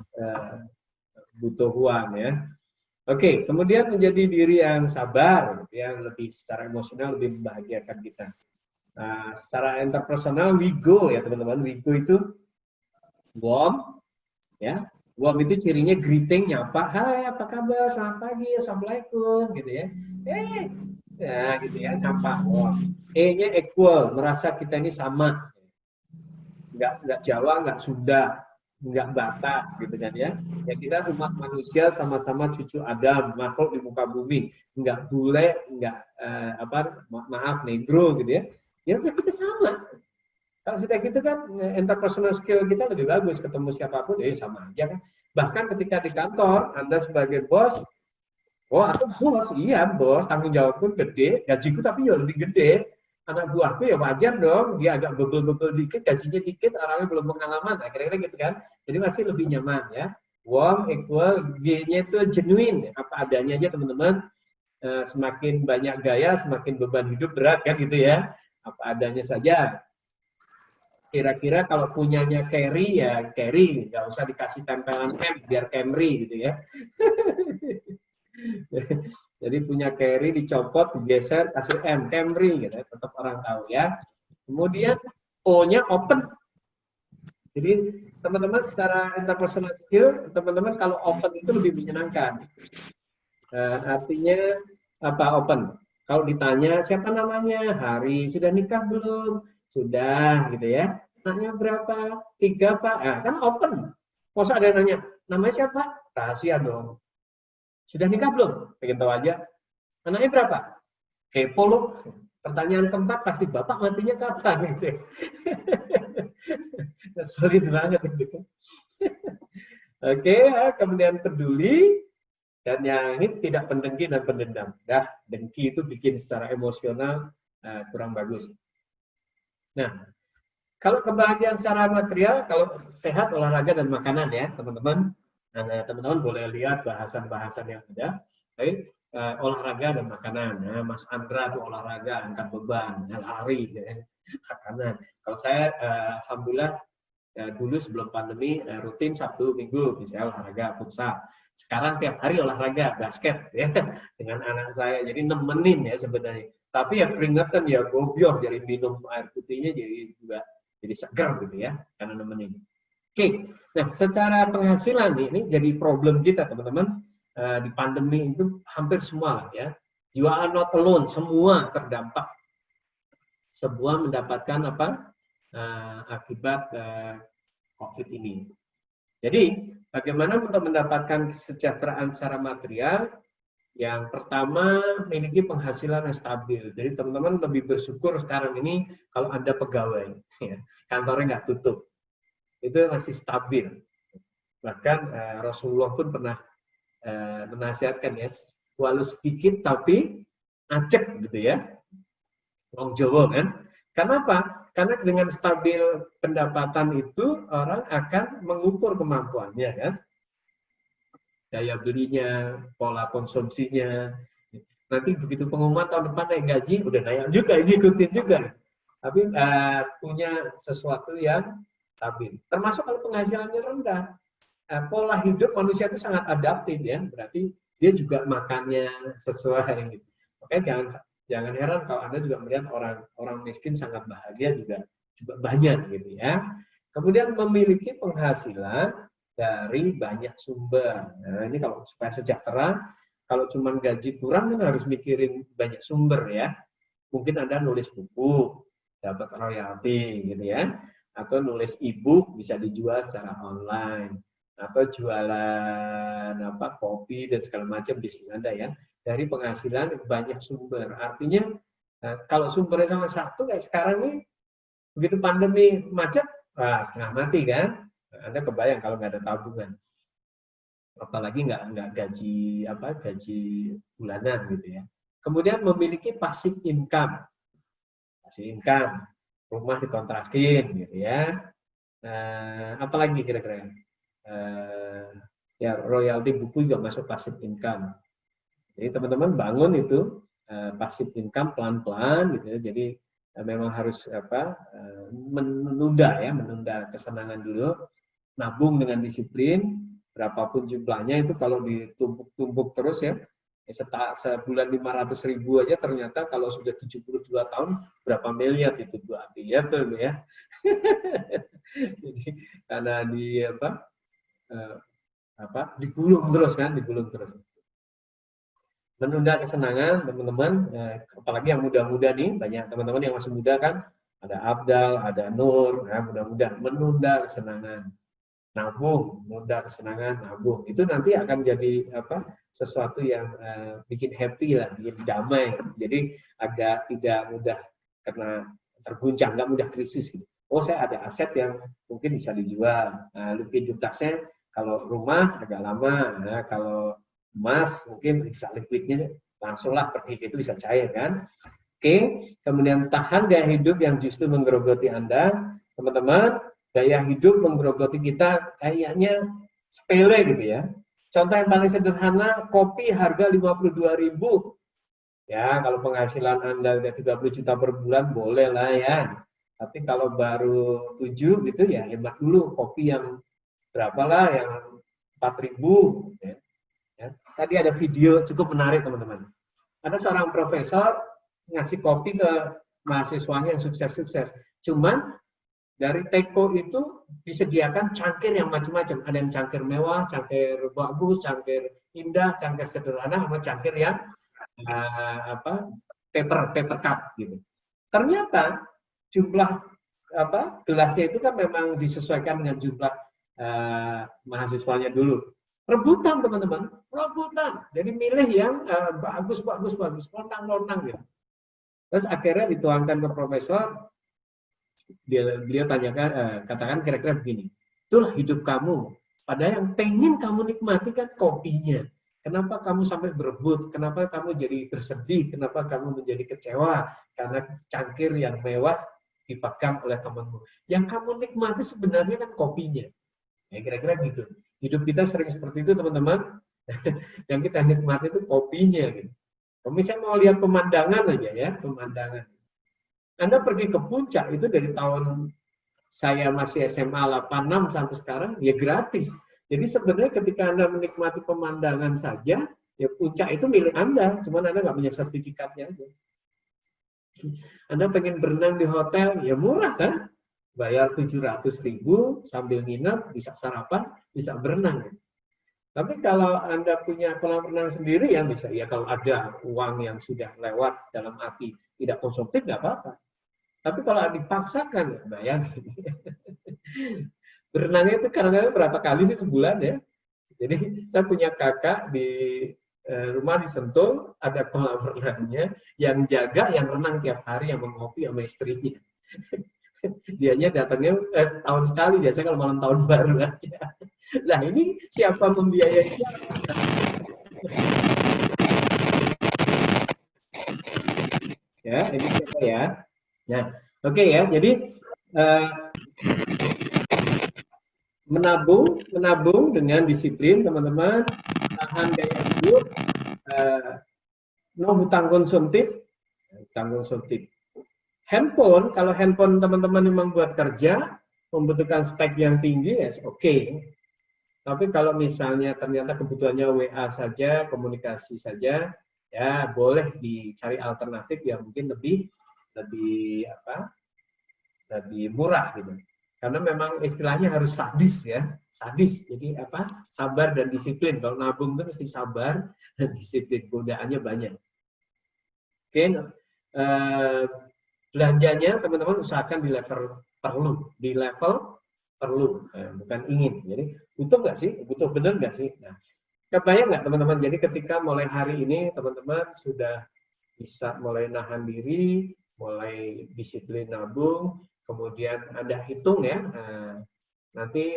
butuh uang ya. Oke, kemudian menjadi diri yang sabar, yang lebih secara emosional lebih membahagiakan kita. Nah, secara interpersonal, wigo ya teman-teman, wigo itu warm, ya. Warm itu cirinya greeting, nyapa, hai apa kabar, selamat pagi, assalamualaikum, gitu ya. Ya gitu ya, nyapa. Warm. E-nya equal, merasa kita ini sama, nggak Jawa, nggak Sunda, nggak Batak, gitu kan ya. Ya kita umat manusia sama-sama cucu Adam, makhluk di muka bumi, nggak bule, nggak maaf negro, gitu ya. Ya kita sama. Kalau sudah gitu kan, interpersonal skill kita lebih bagus, ketemu siapapun, sama aja kan. Bahkan ketika di kantor, Anda sebagai bos, oh aku bos, iya bos, tanggung jawab pun gede, gajiku tapi ya lebih gede. Anak buahku ya wajar dong, dia agak bebel-bebel dikit, gajinya dikit, orangnya belum pengalaman, kira-kira gitu kan. Jadi masih lebih nyaman ya. Warm equal G-nya itu genuine, apa adanya aja teman-teman. Semakin banyak gaya, semakin beban hidup berat kan gitu ya. Apa adanya saja. Kira-kira kalau punyanya Carry ya Carry, nggak usah dikasih tempelan M biar Camry gitu ya. Jadi punya Carry dicopot, digeser, kasih M, Camry gitu, tetap orang tahu ya. Kemudian O-nya open. Jadi teman-teman secara interpersonal skill, teman-teman kalau open itu lebih menyenangkan. Artinya apa open? Kalau ditanya siapa namanya, hari sudah nikah belum? Sudah gitu ya. Anaknya berapa? 3 Pak. Nah, kan open. Masa ada yang nanya, namanya siapa? Rahasia dong. Sudah nikah belum? Pengen tahu aja. Anaknya berapa? Kepo loh. Pertanyaan keempat pasti bapak matinya kapan gitu. Sulit banget itu. Oke, kemudian peduli. Dan yang ini tidak pendengki dan pendendam. Dah, dengki itu bikin secara emosional kurang bagus. Nah, kalau kebahagiaan secara material, kalau sehat, olahraga dan makanan ya, teman-teman. Nah, teman-teman boleh lihat bahasan-bahasan yang ada. Baik, olahraga dan makanan. Nah, Mas Andra tuh olahraga, angkat beban, lari, ya, makanan. Kalau saya, alhamdulillah, dulu sebelum pandemi rutin Sabtu Minggu bisa olahraga futsal. Sekarang tiap hari olahraga basket ya dengan anak saya. Jadi nemenin ya sebenarnya. Tapi ya keringetan ya gobior, jadi minum air putihnya jadi segar gitu ya karena nemenin. Oke, nah secara penghasilan ini jadi problem kita teman-teman di pandemi itu hampir semua ya. You are not alone, semua terdampak. Semua mendapatkan apa? Akibat COVID ini. Jadi, bagaimana untuk mendapatkan kesejahteraan secara material? Yang pertama, memiliki penghasilan yang stabil. Jadi, teman-teman lebih bersyukur sekarang ini kalau Anda pegawai, ya, kantornya nggak tutup. Itu masih stabil. Bahkan Rasulullah pun pernah menasihatkan ya, walau sedikit tapi acek gitu ya. Wong Jawa kan. Kenapa? Karena dengan stabil pendapatan itu orang akan mengukur kemampuannya kan. Daya belinya, pola konsumsinya. Nanti begitu pengumuman tahun depan naik gaji, udah naik juga, ikutin juga. Tapi punya sesuatu yang stabil. Termasuk kalau penghasilannya rendah. Pola hidup manusia itu sangat adaptif ya. Berarti dia juga makannya sesuai gitu. Makanya jangan heran kalau Anda juga melihat orang miskin sangat bahagia juga banyak gitu ya. Kemudian memiliki penghasilan dari banyak sumber. Nah, ini kalau supaya sejahtera, kalau cuma gaji kurang kan harus mikirin banyak sumber ya. Mungkin Anda nulis buku, dapat royalti gitu ya. Atau nulis e-book bisa dijual secara online. Atau jualan kopi dan segala macam bisnis Anda ya. Dari penghasilan banyak sumber. Artinya kalau sumbernya sama satu kayak sekarang nih, begitu pandemi macet, setengah mati kan? Anda kebayang kalau nggak ada tabungan. Apalagi nggak gaji bulanan gitu ya. Kemudian memiliki passive income. Passive income, rumah dikontrakin gitu ya. Apalagi kira-kira? Ya royalti buku juga masuk passive income. Jadi teman-teman bangun itu passive income pelan-pelan gitu ya. Jadi memang harus menunda kesenangan dulu, nabung dengan disiplin, berapapun jumlahnya itu kalau ditumpuk-tumpuk terus ya, sebulan 500.000 aja ternyata kalau sudah 72 tahun berapa miliar itu berarti ya betul ya. Jadi karena digulung terus. Menunda kesenangan, teman-teman, apalagi yang muda-muda nih, banyak teman-teman yang masih muda kan, ada Abdal, ada Nur, mudah-mudahan menunda kesenangan, nabung, menunda kesenangan, nabung, itu nanti akan jadi sesuatu yang bikin happy lah, bikin damai, jadi agak tidak mudah kena terguncang, nggak mudah krisis gitu. Oh saya ada aset yang mungkin bisa dijual, likuiditasnya kalau rumah agak lama, kalau emas mungkin bisa liquidnya langsunglah pergi itu bisa cair kan. Oke, kemudian tahan gaya hidup yang justru menggerogoti Anda, teman-teman. Gaya hidup menggerogoti kita kayaknya sepele gitu ya. Contoh yang paling sederhana, kopi harga 52.000. Ya, kalau penghasilan Anda udah 30 juta per bulan, boleh lah ya. Tapi kalau baru 7 gitu ya, hemat dulu. Kopi yang berapa lah, yang 4.000. Ya. Tadi ada video cukup menarik teman-teman. Ada seorang profesor ngasih kopi ke mahasiswanya yang sukses-sukses. Cuman dari teko itu disediakan cangkir yang macam-macam. Ada yang cangkir mewah, cangkir bagus, cangkir indah, cangkir sederhana, sama cangkir yang paper cup gitu. Ternyata jumlah gelasnya itu kan memang disesuaikan dengan jumlah mahasiswanya dulu. Rebutan teman-teman, rebutan. Jadi milih yang bagus, lontang gitu. Terus akhirnya dituangkan ke profesor. Beliau tanyakan, katakan kira-kira begini, itulah hidup kamu. Padahal yang pengen kamu nikmati kan kopinya. Kenapa kamu sampai berebut? Kenapa kamu jadi bersedih? Kenapa kamu menjadi kecewa? Karena cangkir yang mewah dipegang oleh temanmu. Yang kamu nikmati sebenarnya kan kopinya. Ya, kira-kira gitu. Hidup kita sering seperti itu teman-teman. Yang kita nikmati itu kopinya. Gitu. Kalau misalnya mau lihat pemandangan aja ya, pemandangan. Anda pergi ke puncak itu dari tahun saya masih SMA 86 sampai sekarang, ya gratis. Jadi sebenarnya ketika Anda menikmati pemandangan saja, ya puncak itu milik Anda, cuman Anda nggak punya sertifikatnya aja. Anda pengen berenang di hotel, ya murah kan? Bayar 700.000 sambil nginep, bisa sarapan, bisa berenang. Tapi kalau Anda punya kolam renang sendiri, ya bisa. Ya kalau ada uang yang sudah lewat dalam arti tidak konsumtif, nggak apa-apa. Tapi kalau dipaksakan, bayangin. Berenangnya itu kadang-kadang berapa kali sih sebulan ya. Jadi saya punya kakak di rumah di Sentul, ada kolam renangnya, yang jaga, yang renang tiap hari, yang mengopi sama istrinya. Dianya datangnya tahun sekali, biasanya kalau malam tahun baru aja. Nah ini siapa membiayai siapa? Ya, ini siapa ya? Nah, oke ya. Jadi menabung dengan disiplin, teman-teman. Tahan gaya hidup, no hutang konsumtif, Handphone, kalau handphone teman-teman memang buat kerja, membutuhkan spek yang tinggi, ya oke. Tapi kalau misalnya ternyata kebutuhannya WA saja, komunikasi saja, ya boleh dicari alternatif yang mungkin lebih murah gitu. Karena memang istilahnya harus sadis ya, sadis. Jadi sabar dan disiplin. Kalau nabung itu mesti sabar dan disiplin. Godaannya banyak. Oke, belanjanya teman-teman usahakan di level perlu, bukan ingin. Jadi butuh nggak sih? Butuh bener nggak sih? Nah, kebayang nggak teman-teman? Jadi ketika mulai hari ini teman-teman sudah bisa mulai nahan diri, mulai disiplin nabung, kemudian Anda hitung ya, nanti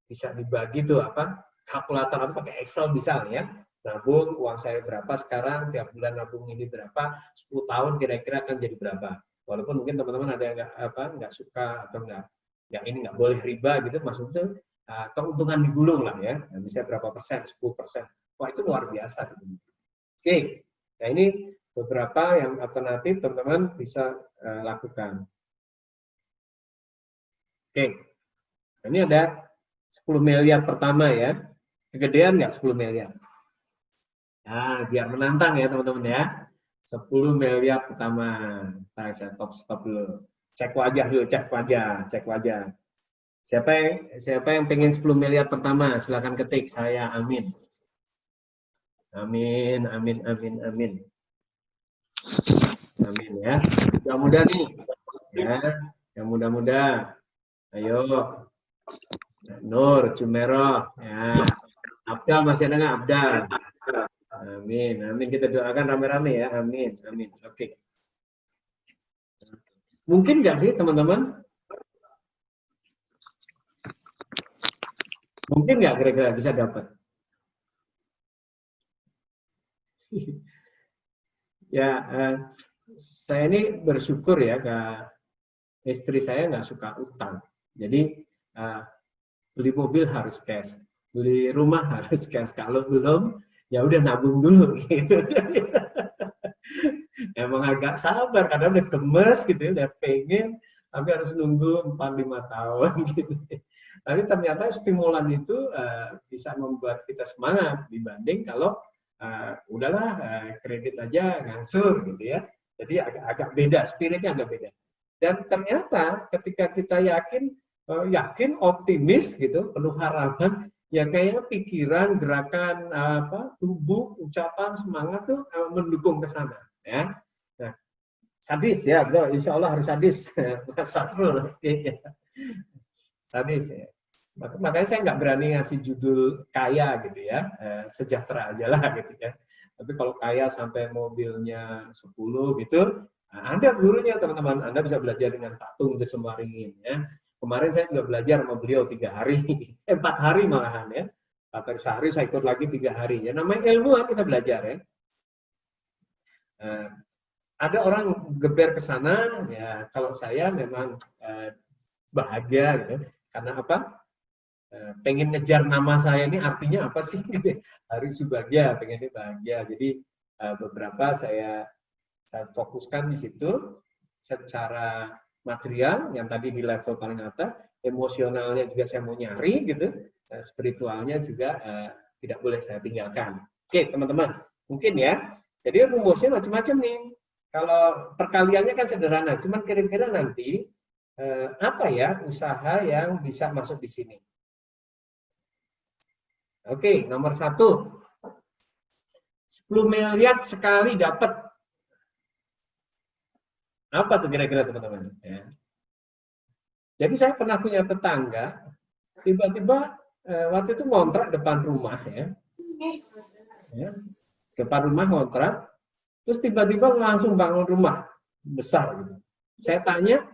bisa dibagi tuh kalkulator atau pakai Excel bisa ya. Nabung, uang saya berapa sekarang, tiap bulan nabung ini berapa, 10 tahun kira-kira akan jadi berapa. Walaupun mungkin teman-teman ada yang nggak suka atau nggak boleh riba gitu, maksudnya keuntungan digulung lah ya, bisa berapa persen, 10%. Wah itu luar biasa. Gitu. Oke, nah ini beberapa yang alternatif teman-teman bisa lakukan. Oke, ini ada 10 miliar pertama ya, kegedean nggak 10 miliar? Nah, biar menantang ya teman-teman ya. 10 miliar pertama. Nah, saya stop dulu. Cek wajah dulu, cek wajah. Siapa yang pengen 10 miliar pertama? Silakan ketik, saya amin. Amin ya. Mudah-mudah nih. Ya, yang mudah-mudah. Ayo. Nur, Cumero, ya. Abdal masih ada nggak? Abdal. Amin. Kita doakan rame-rame ya. Amin. Oke. Mungkin nggak sih teman-teman? Mungkin nggak kira-kira bisa dapat? Ya, saya ini bersyukur ya, istri saya nggak suka utang. Jadi beli mobil harus cash, beli rumah harus cash. Kalau belum, ya udah nabung dulu gitu. Emang agak sabar karena udah gemes gitu ya, udah pengen, tapi harus nunggu 4-5 tahun gitu. Tapi ternyata stimulan itu bisa membuat kita semangat dibanding kalau udahlah kredit aja ngangsur gitu ya. Jadi agak beda, spiritnya agak beda. Dan ternyata ketika kita yakin, optimis gitu, penuh harapan, ya kayaknya pikiran, gerakan, tubuh, ucapan, semangat tuh mendukung ke sana. Ya. Nah, sadis ya, bro. Insya Allah harus sadis. Mas Safrul. Sadis ya. Makanya saya nggak berani ngasih judul kaya gitu ya, sejahtera aja lah gitu ya. Tapi kalau kaya sampai mobilnya 10 gitu, nah, Anda gurunya teman-teman, Anda bisa belajar dengan Pak Tung Desemaringin ya. Kemarin saya juga belajar sama beliau 3 hari, 4 hari malahan ya. 4 hari sehari saya ikut lagi 3 hari ya. Namanya ilmu kita belajar ya. Ada orang geber ke sana ya. Kalau saya memang bahagia gitu. Karena apa? Pengen ngejar nama saya ini artinya apa sih? Harus bahagia, pengennya bahagia. Jadi beberapa saya fokuskan di situ secara material yang tadi di level paling atas, emosionalnya juga saya mau nyari gitu, spiritualnya juga tidak boleh saya tinggalkan. Oke teman-teman, mungkin ya. Jadi rumusnya macam-macam nih. Kalau perkaliannya kan sederhana, cuman kira-kira nanti apa ya usaha yang bisa masuk di sini? Oke, nomor 1. 10 miliar sekali dapat. Apa tuh kira-kira teman-teman? Ya. Jadi saya pernah punya tetangga, tiba-tiba waktu itu ngontrak depan rumah ya. Depan rumah ngontrak, terus tiba-tiba langsung bangun rumah besar gitu. Saya tanya,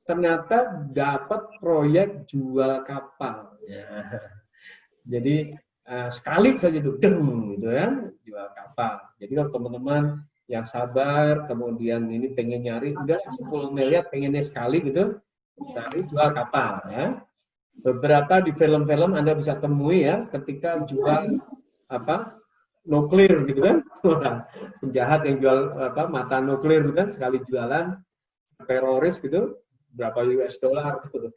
ternyata dapat proyek jual kapal. Ya. Jadi sekali saja itu deng gitu kan, jual kapal. Jadi kalau teman-teman yang sabar, kemudian ini pengen nyari, udah 10 miliar pengennya sekali gitu, cari jual kapal ya. Beberapa di film-film Anda bisa temui ya, ketika jual nuklir gitu kan, penjahat yang jual mata nuklir gitu kan, sekali jualan teroris gitu, berapa US dollar gitu.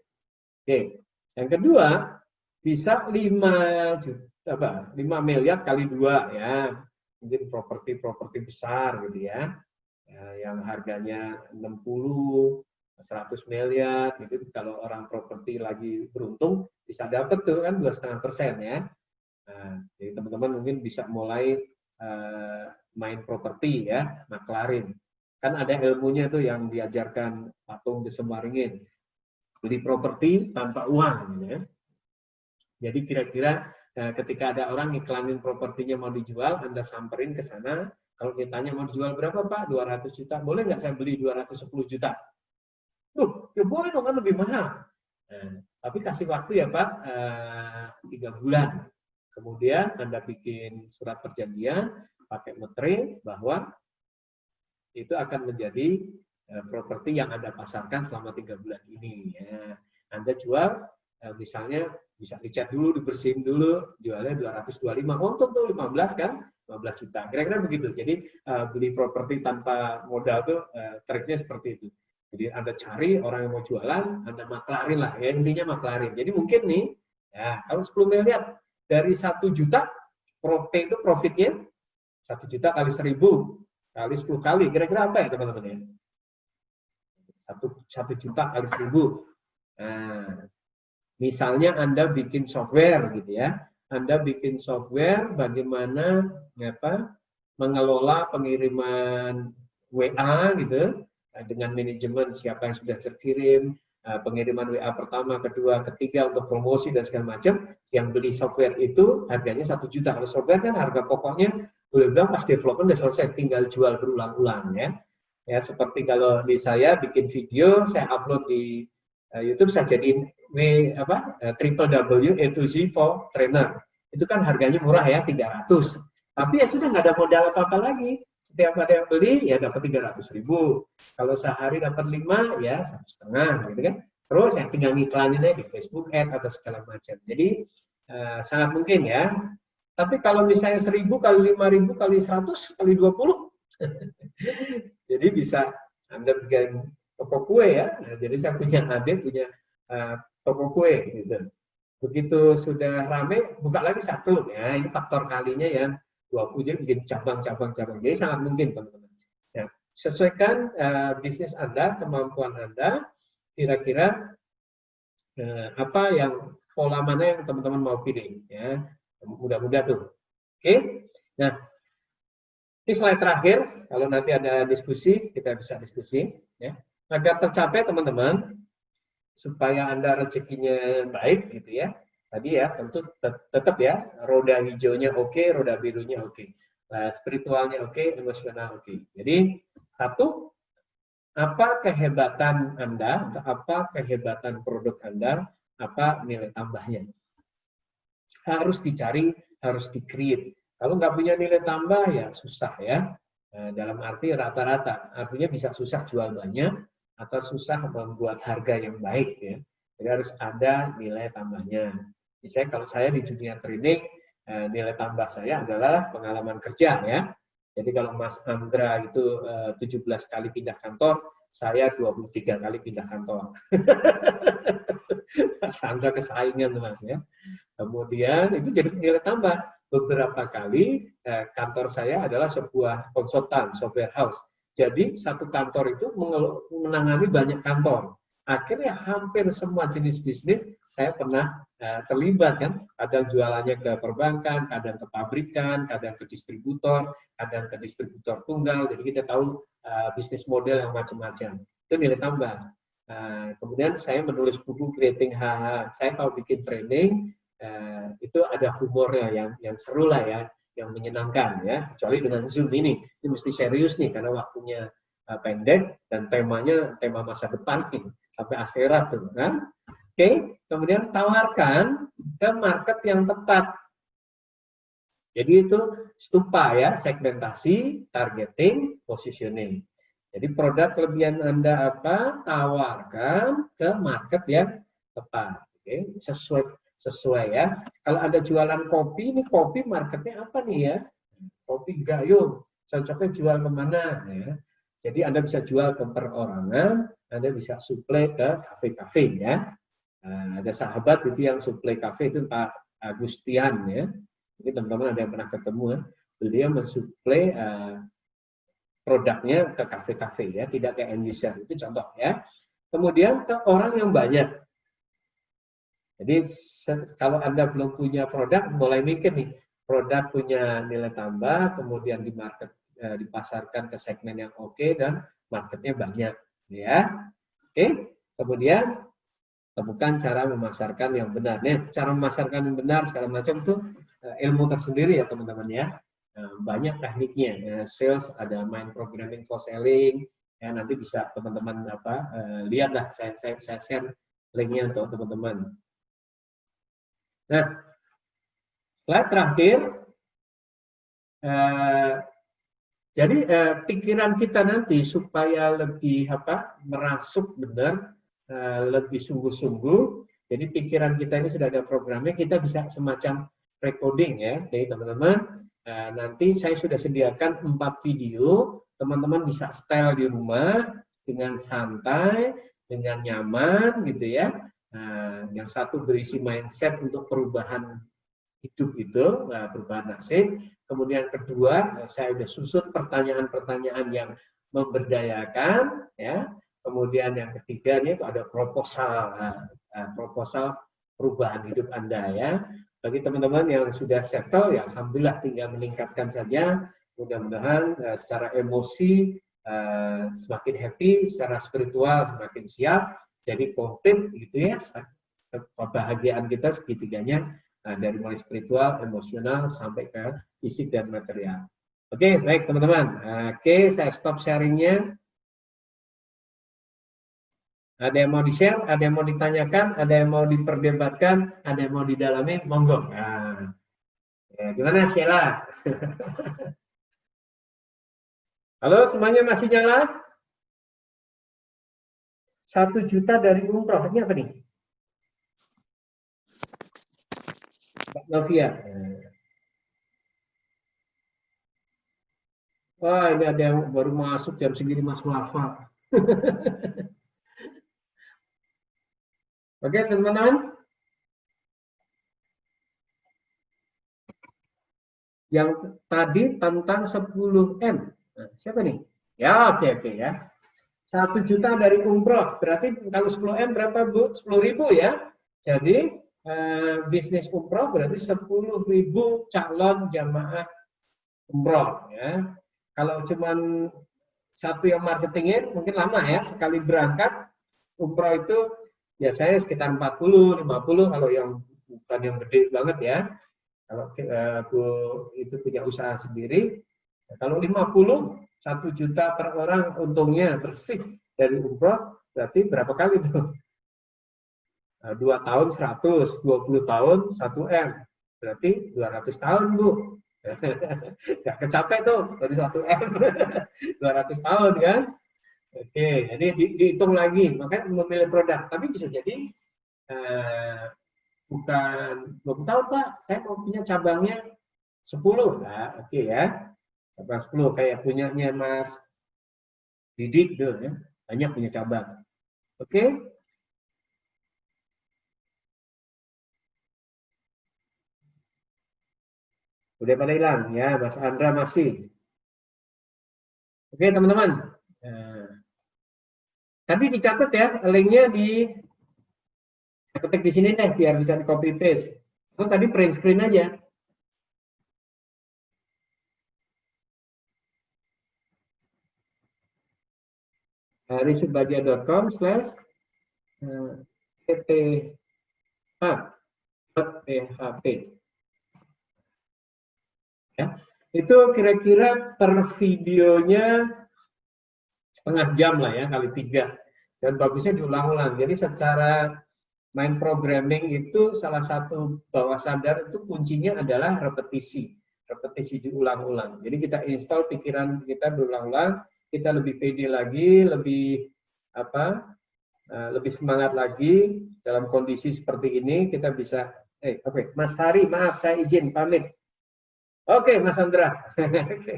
Oke, yang kedua bisa 5 miliar kali 2 ya, mungkin properti besar gitu ya, yang harganya 60, 100 miliar gitu. Kalau orang properti lagi beruntung bisa dapat tuh kan 2,5% ya. Nah, jadi teman-teman mungkin bisa mulai main properti ya, maklarin. Kan ada ilmunya tuh yang diajarkan Pak Tung Desemaringin, beli properti tanpa uang gitu ya. Jadi kira-kira ketika ada orang iklanin propertinya mau dijual, Anda samperin ke sana. Kalau ditanya mau dijual berapa Pak? 200 juta. Boleh nggak saya beli 210 juta? Ya boleh dong, kan lebih mahal. Tapi kasih waktu ya Pak, 3 bulan. Kemudian Anda bikin surat perjanjian, pakai metre bahwa itu akan menjadi properti yang Anda pasarkan selama 3 bulan ini. Ya. Anda jual, misalnya bisa dicat dulu, dibersihin dulu, jualnya 225, untung tuh 15 kan, 15 juta. Kira-kira begitu. Jadi beli properti tanpa modal tuh triknya seperti itu. Jadi Anda cari orang yang mau jualan, Anda maklarin lah, ya intinya maklarin. Jadi mungkin nih, ya kalau 10 miliar dari 1 juta, itu profitnya 1 juta kali 1000 kali 10 kali, kira-kira apa ya teman-teman ya? 1 juta kali 1000. Nah, misalnya Anda bikin software gitu ya, Anda bikin software bagaimana mengelola pengiriman WA gitu, dengan manajemen siapa yang sudah terkirim, pengiriman WA pertama, kedua, ketiga untuk promosi dan segala macam. Yang beli software itu harganya 1 juta. Kalau software kan harga pokoknya boleh bilang pas development udah selesai, tinggal jual berulang-ulang ya. Ya seperti kalau di saya bikin video, saya upload di YouTube, saya jadiin www.A2Z for trainer. Itu kan harganya murah ya, 300. Tapi ya sudah nggak ada modal apa-apa lagi. Setiap ada yang beli ya dapat 300.000. Kalau sehari dapat 5 ya 1,5 gitu kan. Terus yang tinggal ngiklanin aja di Facebook Ad atau segala macam. Jadi sangat mungkin ya. Tapi kalau misalnya 1000 kali 5000 kali 100 kali 20, jadi bisa Anda bikin toko kue ya. Nah, jadi saya punya adik punya toko kue gitu. Begitu sudah rame, buka lagi satu. Ya, ini faktor kalinya yang 20, jadi bikin cabang-cabang. Jadi sangat mungkin teman-teman. Ya, sesuaikan bisnis Anda, kemampuan Anda, kira-kira apa yang pola mana yang teman-teman mau pilih ya, mudah-mudah tuh. Oke, nah ini slide terakhir. Kalau nanti ada diskusi kita bisa diskusi ya, agar tercapai teman-teman supaya Anda rezekinya baik gitu ya. Tadi ya tentu tetap ya, roda hijaunya oke, roda birunya oke, spiritualnya oke, emosional oke. Jadi satu, apa kehebatan Anda, atau apa kehebatan produk Anda, apa nilai tambahnya. Harus dicari, harus di-create. Kalau nggak punya nilai tambah, ya susah ya. Dalam arti rata-rata, artinya bisa susah jual banyak, atau susah membuat harga yang baik ya. Jadi harus ada nilai tambahnya. Misalnya kalau saya di dunia training, nilai tambah saya adalah pengalaman kerja ya. Jadi kalau Mas Andra itu 17 kali pindah kantor, saya 23 kali pindah kantor. Mas Andra kesaingan Mas ya. Kemudian itu jadi nilai tambah. Beberapa kali kantor saya adalah sebuah konsultan, software house. Jadi satu kantor itu menangani banyak kantor. Akhirnya hampir semua jenis bisnis saya pernah terlibat kan. Kadang jualannya ke perbankan, kadang ke pabrikan, kadang ke distributor, kadang ke distributor tunggal. Jadi kita tahu bisnis model yang macam-macam. Itu nilai tambah. Kemudian saya menulis buku Creating HH. Saya kalau bikin training itu ada humornya yang seru lah ya, yang menyenangkan ya. Kecuali dengan Zoom ini mesti serius nih karena waktunya pendek dan temanya tema masa depan nih, sampai akhirat tuh kan. Oke, kemudian tawarkan ke market yang tepat. Jadi itu stupa ya, segmentasi, targeting, positioning. Jadi produk kelebihan Anda apa? Tawarkan ke market yang tepat. Oke, sesuai ya. Kalau ada jualan kopi, ini kopi marketnya apa nih ya? Kopi gayung, cocoknya jual kemana ya? Jadi Anda bisa jual ke perorangan, Anda bisa suplai ke kafe-kafe ya. Ada sahabat itu yang suplai kafe itu Pak Agustian ya. Ini teman-teman ada yang pernah ketemu ya. Beliau mensuplai produknya ke kafe-kafe ya, tidak ke end user. Itu contoh ya. Kemudian ke orang yang banyak. Jadi kalau Anda belum punya produk, mulai mikir nih, produk punya nilai tambah, kemudian di market dipasarkan ke segmen yang oke dan marketnya banyak, ya. Oke. Kemudian temukan cara memasarkan yang benar. Nih, cara memasarkan yang benar segala macam itu ilmu tersendiri ya teman-teman ya. Banyak tekniknya. Sales ada mind programming for selling. Ya nanti bisa teman-teman lihatlah saya share linknya untuk teman-teman. Nah, slide terakhir. Jadi pikiran kita nanti supaya lebih merasuk benar, lebih sungguh-sungguh. Jadi pikiran kita ini sudah ada programnya, kita bisa semacam recording ya. Jadi teman-teman, nanti saya sudah sediakan 4 video, teman-teman bisa style di rumah dengan santai, dengan nyaman gitu ya. Yang satu berisi mindset untuk perubahan hidup itu, perubahan nasib. Kemudian kedua, saya sudah susun pertanyaan-pertanyaan yang memberdayakan, ya. Kemudian yang ketiganya itu ada proposal, proposal perubahan hidup Anda ya. Bagi teman-teman yang sudah settle, ya alhamdulillah tinggal meningkatkan saja. Mudah-mudahan secara emosi semakin happy, secara spiritual semakin siap. Jadi komplit gitu ya. Kebahagiaan kita segitiganya. Dari mulai spiritual, emosional, sampai ke fisik dan material. Oke, baik teman-teman. Oke, saya stop sharingnya. Ada yang mau di-share, ada yang mau ditanyakan, ada yang mau diperdebatkan, ada yang mau didalami, monggo. Nah, ya, gimana Sheila? Halo, semuanya masih nyala? 1 juta dari umroh. Ini apa nih? Mbak Novia. Wah, ini ada yang baru masuk jam segini, Mas Wafa. Oke, teman-teman. Yang tadi tentang 10M. Nah, siapa nih? Ya, oke ya. 1 juta dari umroh. Berarti kalau 10M berapa, Bu? 10.000 ya. Jadi bisnis umroh berarti 10.000 calon jamaah umroh ya. Kalau cuman satu yang marketingin mungkin lama ya, sekali berangkat umroh itu biasanya sekitar 40, 50 kalau yang bukan yang gede banget ya. Kalau Bu itu punya usaha sendiri, kalau 50, 1 juta per orang untungnya bersih dari umroh, berarti berapa kali tuh? 2 tahun 100, 20 tahun 1M, berarti 200 tahun, Bu. Nggak kecapek tuh dari 1M, 200 tahun kan? Oke, jadi dihitung lagi, makanya memilih produk. Tapi bisa jadi bukan 20 tahun, Pak, saya mau punya cabangnya 10. Nah, oke ya. Cabang 10 kayak punyanya Mas Didik gitu ya. Banyak punya cabang. Oke. Udah pada hilang ya, Mas Andra masih. Oke, teman-teman. Tadi dicatat ya, linknya ketik di sini deh biar bisa di copy paste. Itu tadi print screen aja. risubadia.com/pth.php. Ya, itu kira-kira per videonya setengah jam lah ya, kali 3. Dan bagusnya diulang-ulang. Jadi secara main programming itu salah satu bawah sadar itu kuncinya adalah repetisi. Repetisi diulang-ulang. Jadi kita install pikiran kita berulang-ulang, kita lebih pede lagi, lebih lebih semangat lagi dalam kondisi seperti ini. Kita bisa oke, Mas Hari, maaf saya izin pamit. Oke, Mas Andra. Oke,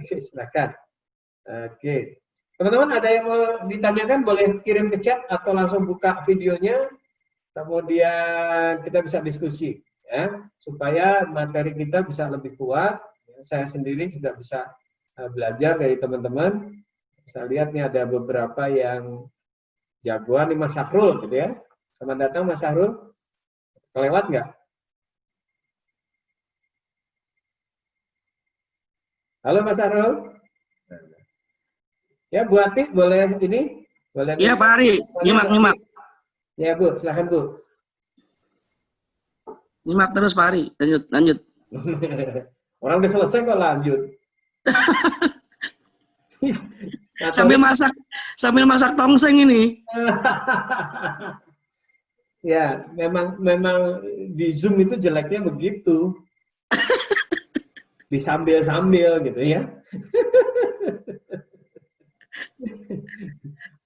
silakan. Oke. Teman-teman ada yang mau ditanyakan boleh kirim ke chat atau langsung buka videonya. Kemudian kita bisa diskusi ya, supaya materi kita bisa lebih kuat. Saya sendiri juga bisa belajar dari teman-teman. Saya lihat nih ada beberapa yang jagoan nih, Mas Syahrul gitu ya. Selamat datang Mas Syahrul. Kelewat nggak? Halo Mas Syahrul. Ya Bu Ati boleh ini? Boleh. Iya Pak Ari, nyimak. Ya Bu, silakan Bu. Nyimak terus Pak Ari, lanjut. Orang udah selesai kok lanjut. sambil masak tongseng ini. Ya, memang di Zoom itu jeleknya begitu. Disambil-sambil gitu ya.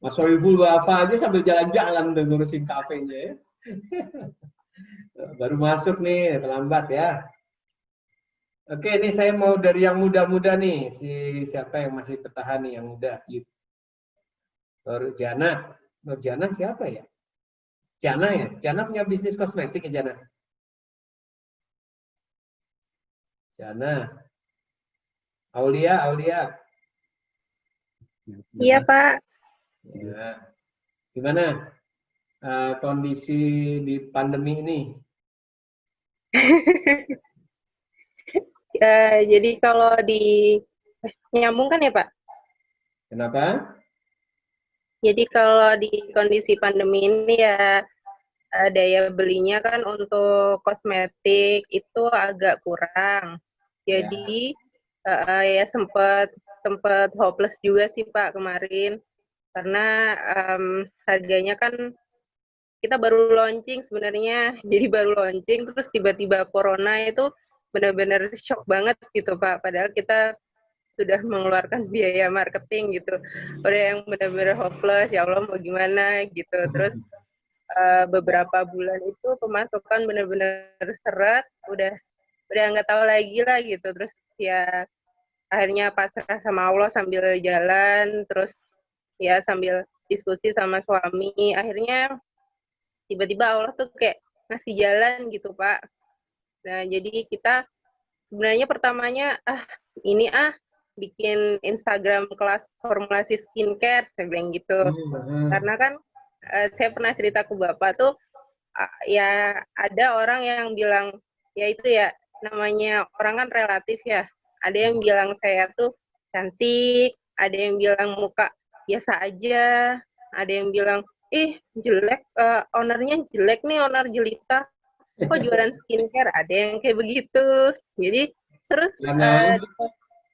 Mas Sohibul Wafa aja sambil jalan-jalan tuh ngurusin kafenya ya. Baru masuk nih, terlambat ya. Oke, ini saya mau dari yang muda-muda nih. Siapa yang masih bertahan nih yang muda? Nurjana. Nurjana siapa ya? Jana ya? Jana punya bisnis kosmetik ya Jana? Jana. Aulia. Iya, Pak. Ya. Gimana kondisi di pandemi ini? Jadi kalau nyambung kan ya, Pak? Kenapa? Jadi kalau di kondisi pandemi ini ya daya belinya kan untuk kosmetik itu agak kurang. Jadi ya sempat hopeless juga sih Pak kemarin. Karena harganya kan kita baru launching sebenarnya, jadi baru launching terus tiba-tiba corona itu benar-benar shock banget gitu Pak. Padahal kita sudah mengeluarkan biaya marketing gitu. Udah yang benar-benar hopeless, ya Allah mau gimana gitu. Terus beberapa bulan itu pemasukan benar-benar seret, udah nggak tahu lagi lah gitu. Terus ya akhirnya pasrah sama Allah sambil jalan, terus ya sambil diskusi sama suami. Akhirnya tiba-tiba Allah tuh kayak ngasih jalan gitu, Pak. Nah, jadi kita sebenarnya pertamanya bikin Instagram kelas formulasi skincare, saya bilang gitu. Karena kan saya pernah cerita ke Bapak tuh, ya ada orang yang bilang, ya itu ya, namanya orang kan relatif ya. Ada yang bilang saya tuh cantik, ada yang bilang muka biasa aja, ada yang bilang, jelek, ownernya jelek nih, owner jelita. Kok jualan skincare? Ada yang kayak begitu. Jadi, terus...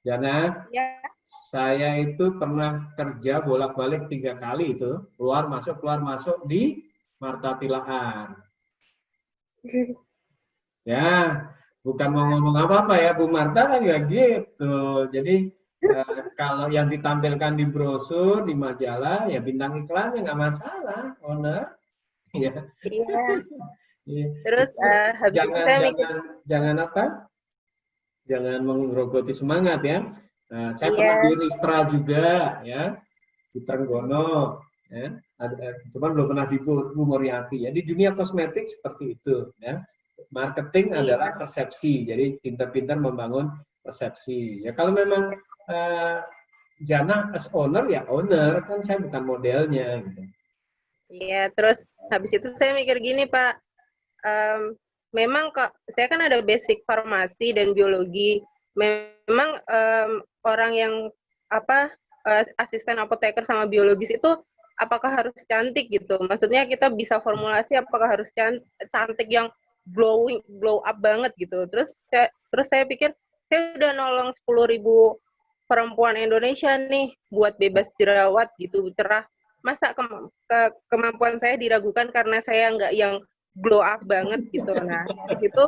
Jana, ya. Saya itu pernah kerja bolak-balik 3 kali itu, keluar masuk di Marta Tilaan. Ya, bukan mau ngomong apa-apa ya, Bu Marta kan ya gitu. Jadi kalau yang ditampilkan di brosur, di majalah, ya bintang iklannya nggak masalah, owner. Ya. Iya. Terus jangan apa? Jangan menggerogoti semangat ya. Saya pernah di Ristra juga ya, di Trenggono ya. Cuman belum pernah di Bu Moriarty ya. Di dunia kosmetik seperti itu ya. Marketing adalah persepsi, jadi pintar-pintar membangun persepsi. Ya kalau memang Jana as owner ya owner, kan saya bukan modelnya gitu. Iya, terus habis itu saya mikir gini Pak, memang kok saya kan ada basic farmasi dan biologi. Memang orang yang asisten apoteker sama biologis itu apakah harus cantik gitu? Maksudnya kita bisa formulasi apakah harus cantik yang glow up banget gitu. Terus saya pikir saya udah nolong 10.000 perempuan Indonesia nih buat bebas jerawat gitu, cerah. Masa kemampuan saya diragukan karena saya nggak yang glow up banget gitu. Nah, di situ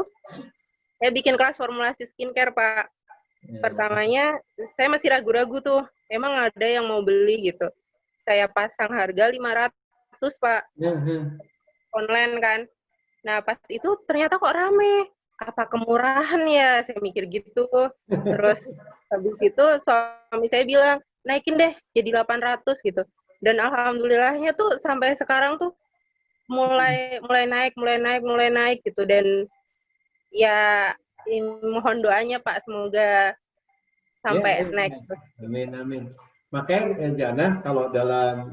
saya bikin kelas formulasi skincare, Pak. Pertamanya saya masih ragu-ragu tuh. Emang ada yang mau beli gitu. Saya pasang harga 500, Pak. Online kan. Nah, pas itu ternyata kok rame. Apa kemurahan ya? Saya mikir gitu. Terus habis itu suami saya bilang, naikin deh jadi 800 gitu. Dan alhamdulillahnya tuh sampai sekarang tuh mulai naik gitu. Dan ya mohon doanya Pak, semoga sampai naik. Amin. Makanya Jana, kalau dalam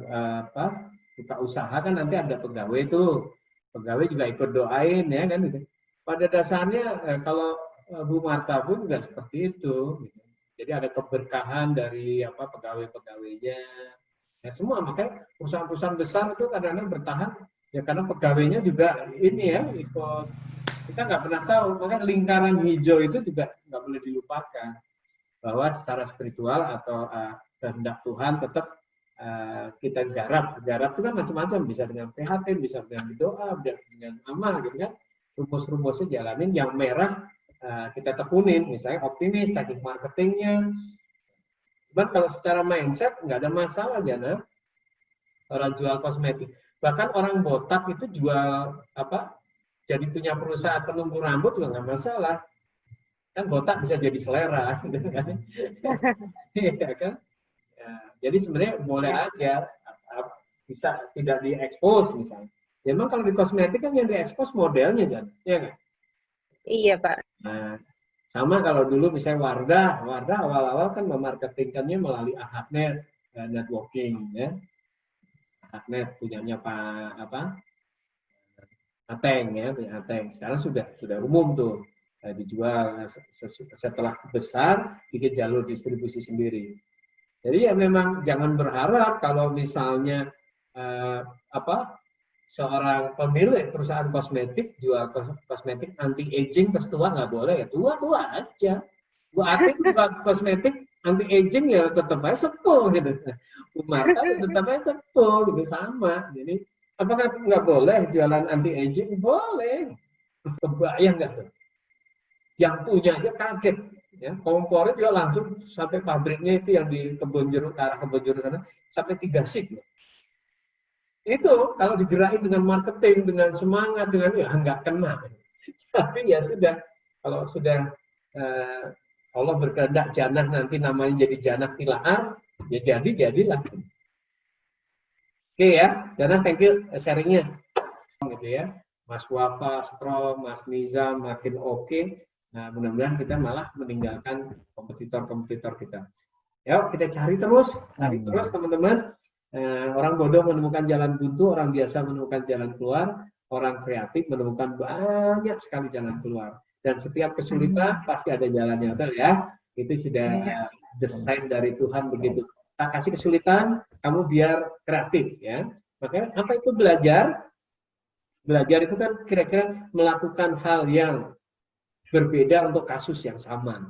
buka usaha kan nanti ada pegawai tuh. Pegawai juga ikut doain ya kan gitu. Pada dasarnya kalau Bu Marta pun juga seperti itu gitu. Jadi ada keberkahan dari pegawai-pegawainya. Ya semua, makanya perusahaan-perusahaan besar itu kadang-kadang bertahan ya karena pegawainya juga ini ya ikut. Kita nggak pernah tahu, makanya lingkaran hijau itu juga nggak boleh dilupakan bahwa secara spiritual atau kehendak Tuhan tetap kita garap itu kan macam-macam, bisa dengan prihatin, bisa dengan doa, dengan amal gitu kan, rumus-rumusnya jalanin, yang merah kita tekunin, misalnya optimis, teknik marketingnya. Cuman kalau secara mindset nggak ada masalah Jana, orang jual kosmetik, bahkan orang botak itu jual jadi punya perusahaan penumbuh rambut juga nggak masalah. Kan botak bisa jadi selera, kan? Iya kan? Ya, jadi sebenarnya boleh aja, bisa tidak diekspos misalnya. Ya, memang kalau di kosmetik kan yang diekspos modelnya, Jan, ya kan? Iya Pak. Nah, sama kalau dulu misalnya Wardah awal-awal kan memarketingkannya melalui Ahadnet networking, ya. Ahadnet punyanya Pak Ateng ya, punya Ateng. Sekarang sudah umum tuh dijual setelah besar bikin jalur distribusi sendiri. Jadi ya memang jangan berharap kalau misalnya seorang pemilik perusahaan kosmetik jual kosmetik anti aging terus tua nggak boleh ya, tua aja. Bu Ateng juga kosmetik anti aging ya tetap aja sepuh gitu. Bu Marta tetap aja sepuh gitu, sama. Jadi apakah nggak boleh jualan anti aging? Boleh. Kebayang nggak tuh? Yang punya aja kaget. Ya, kompornya juga langsung sampai pabriknya itu yang di kebun jeruk, ke arah kebun jeruk sana, sampai 3 shift. Itu kalau digerakin dengan marketing, dengan semangat, dengan ya nggak kena. Tapi ya sudah, kalau sudah Allah berkehendak janah nanti namanya jadi janah tilaar, ya jadilah. Oke ya, Janah thank you sharingnya. Gitu ya, Mas Wafa, strong, Mas Nizam makin oke. Nah, mudah-mudahan kita malah meninggalkan kompetitor-kompetitor kita. Yuk, kita cari terus teman-teman. Orang bodoh menemukan jalan buntu, orang biasa menemukan jalan keluar, orang kreatif menemukan banyak sekali jalan keluar. Dan setiap kesulitan pasti ada jalannya, betul ya? Itu sudah desain dari Tuhan begitu. Tak kasih kesulitan, kamu biar kreatif ya. Makanya apa itu belajar? Belajar itu kan kira-kira melakukan hal yang berbeda untuk kasus yang sama.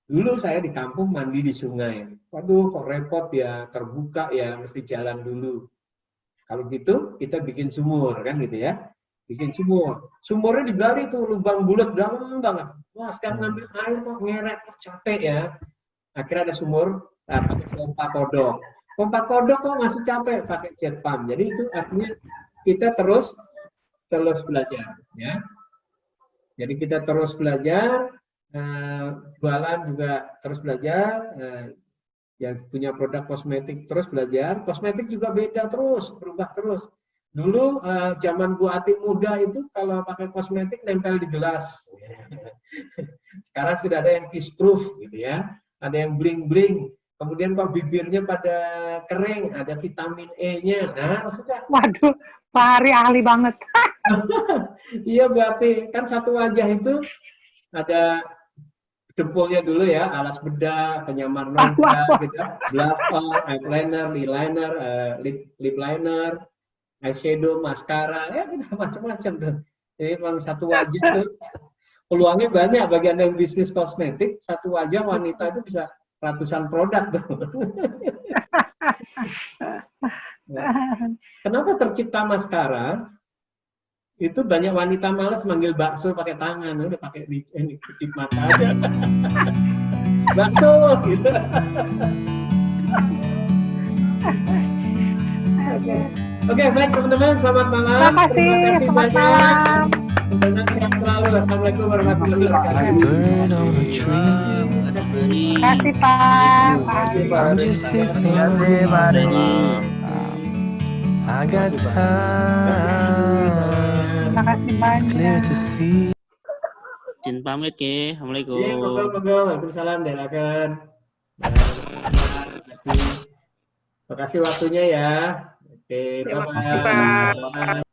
Dulu saya di kampung mandi di sungai. Waduh, kok repot ya, terbuka ya, mesti jalan dulu. Kalau gitu, kita bikin sumur, kan gitu ya. Bikin sumur. Sumurnya digali tuh, lubang bulat, dalam banget. Wah, sekarang ngambil air kok ngeret, kok capek ya. Akhirnya ada sumur, pakai pompa kodok. Pompa kodok kok masih capek, pakai jet pump. Jadi itu artinya kita terus belajar. Ya. Jadi kita terus belajar, jualan juga terus belajar, yang punya produk kosmetik terus belajar, kosmetik juga beda terus, berubah terus. Dulu zaman Bu Ati muda itu kalau pakai kosmetik nempel di gelas. Sekarang sudah ada yang kiss proof gitu ya, ada yang bling bling. Kemudian kok bibirnya pada kering, ada vitamin E-nya. Nah, sudah. Waduh, Pak Hari ahli banget. Iya berarti kan satu wajah itu ada dempulnya dulu ya, alas bedak, penyamar noda, gitu, blush on, eyeliner, eyeliner, lip liner, eyeshadow, maskara, ya gitu macam-macam tuh. Jadi memang satu wajah tuh peluangnya banyak bagi Anda yang bisnis kosmetik, satu wajah wanita itu bisa ratusan produk tuh. Kenapa tercipta maskara? Itu banyak wanita malas manggil bakso pakai tangan, udah pakai ini kedip mata aja. Bakso gitu. Oke, baik teman-teman, selamat malam. Terima kasih banyak. Mudah-mudahan sehat selalu. Assalamualaikum warahmatullahi wabarakatuh. Terima kasih Pak. I'm just sitting I got time. Terima kasih banyak. It's clear to see. Izin pamit ke. Assalamualaikum. Iya, monggo. Waalaikumsalam, Delakan. Terima kasih waktunya ya. Oke, Terima bye-bye. kasih, Pak.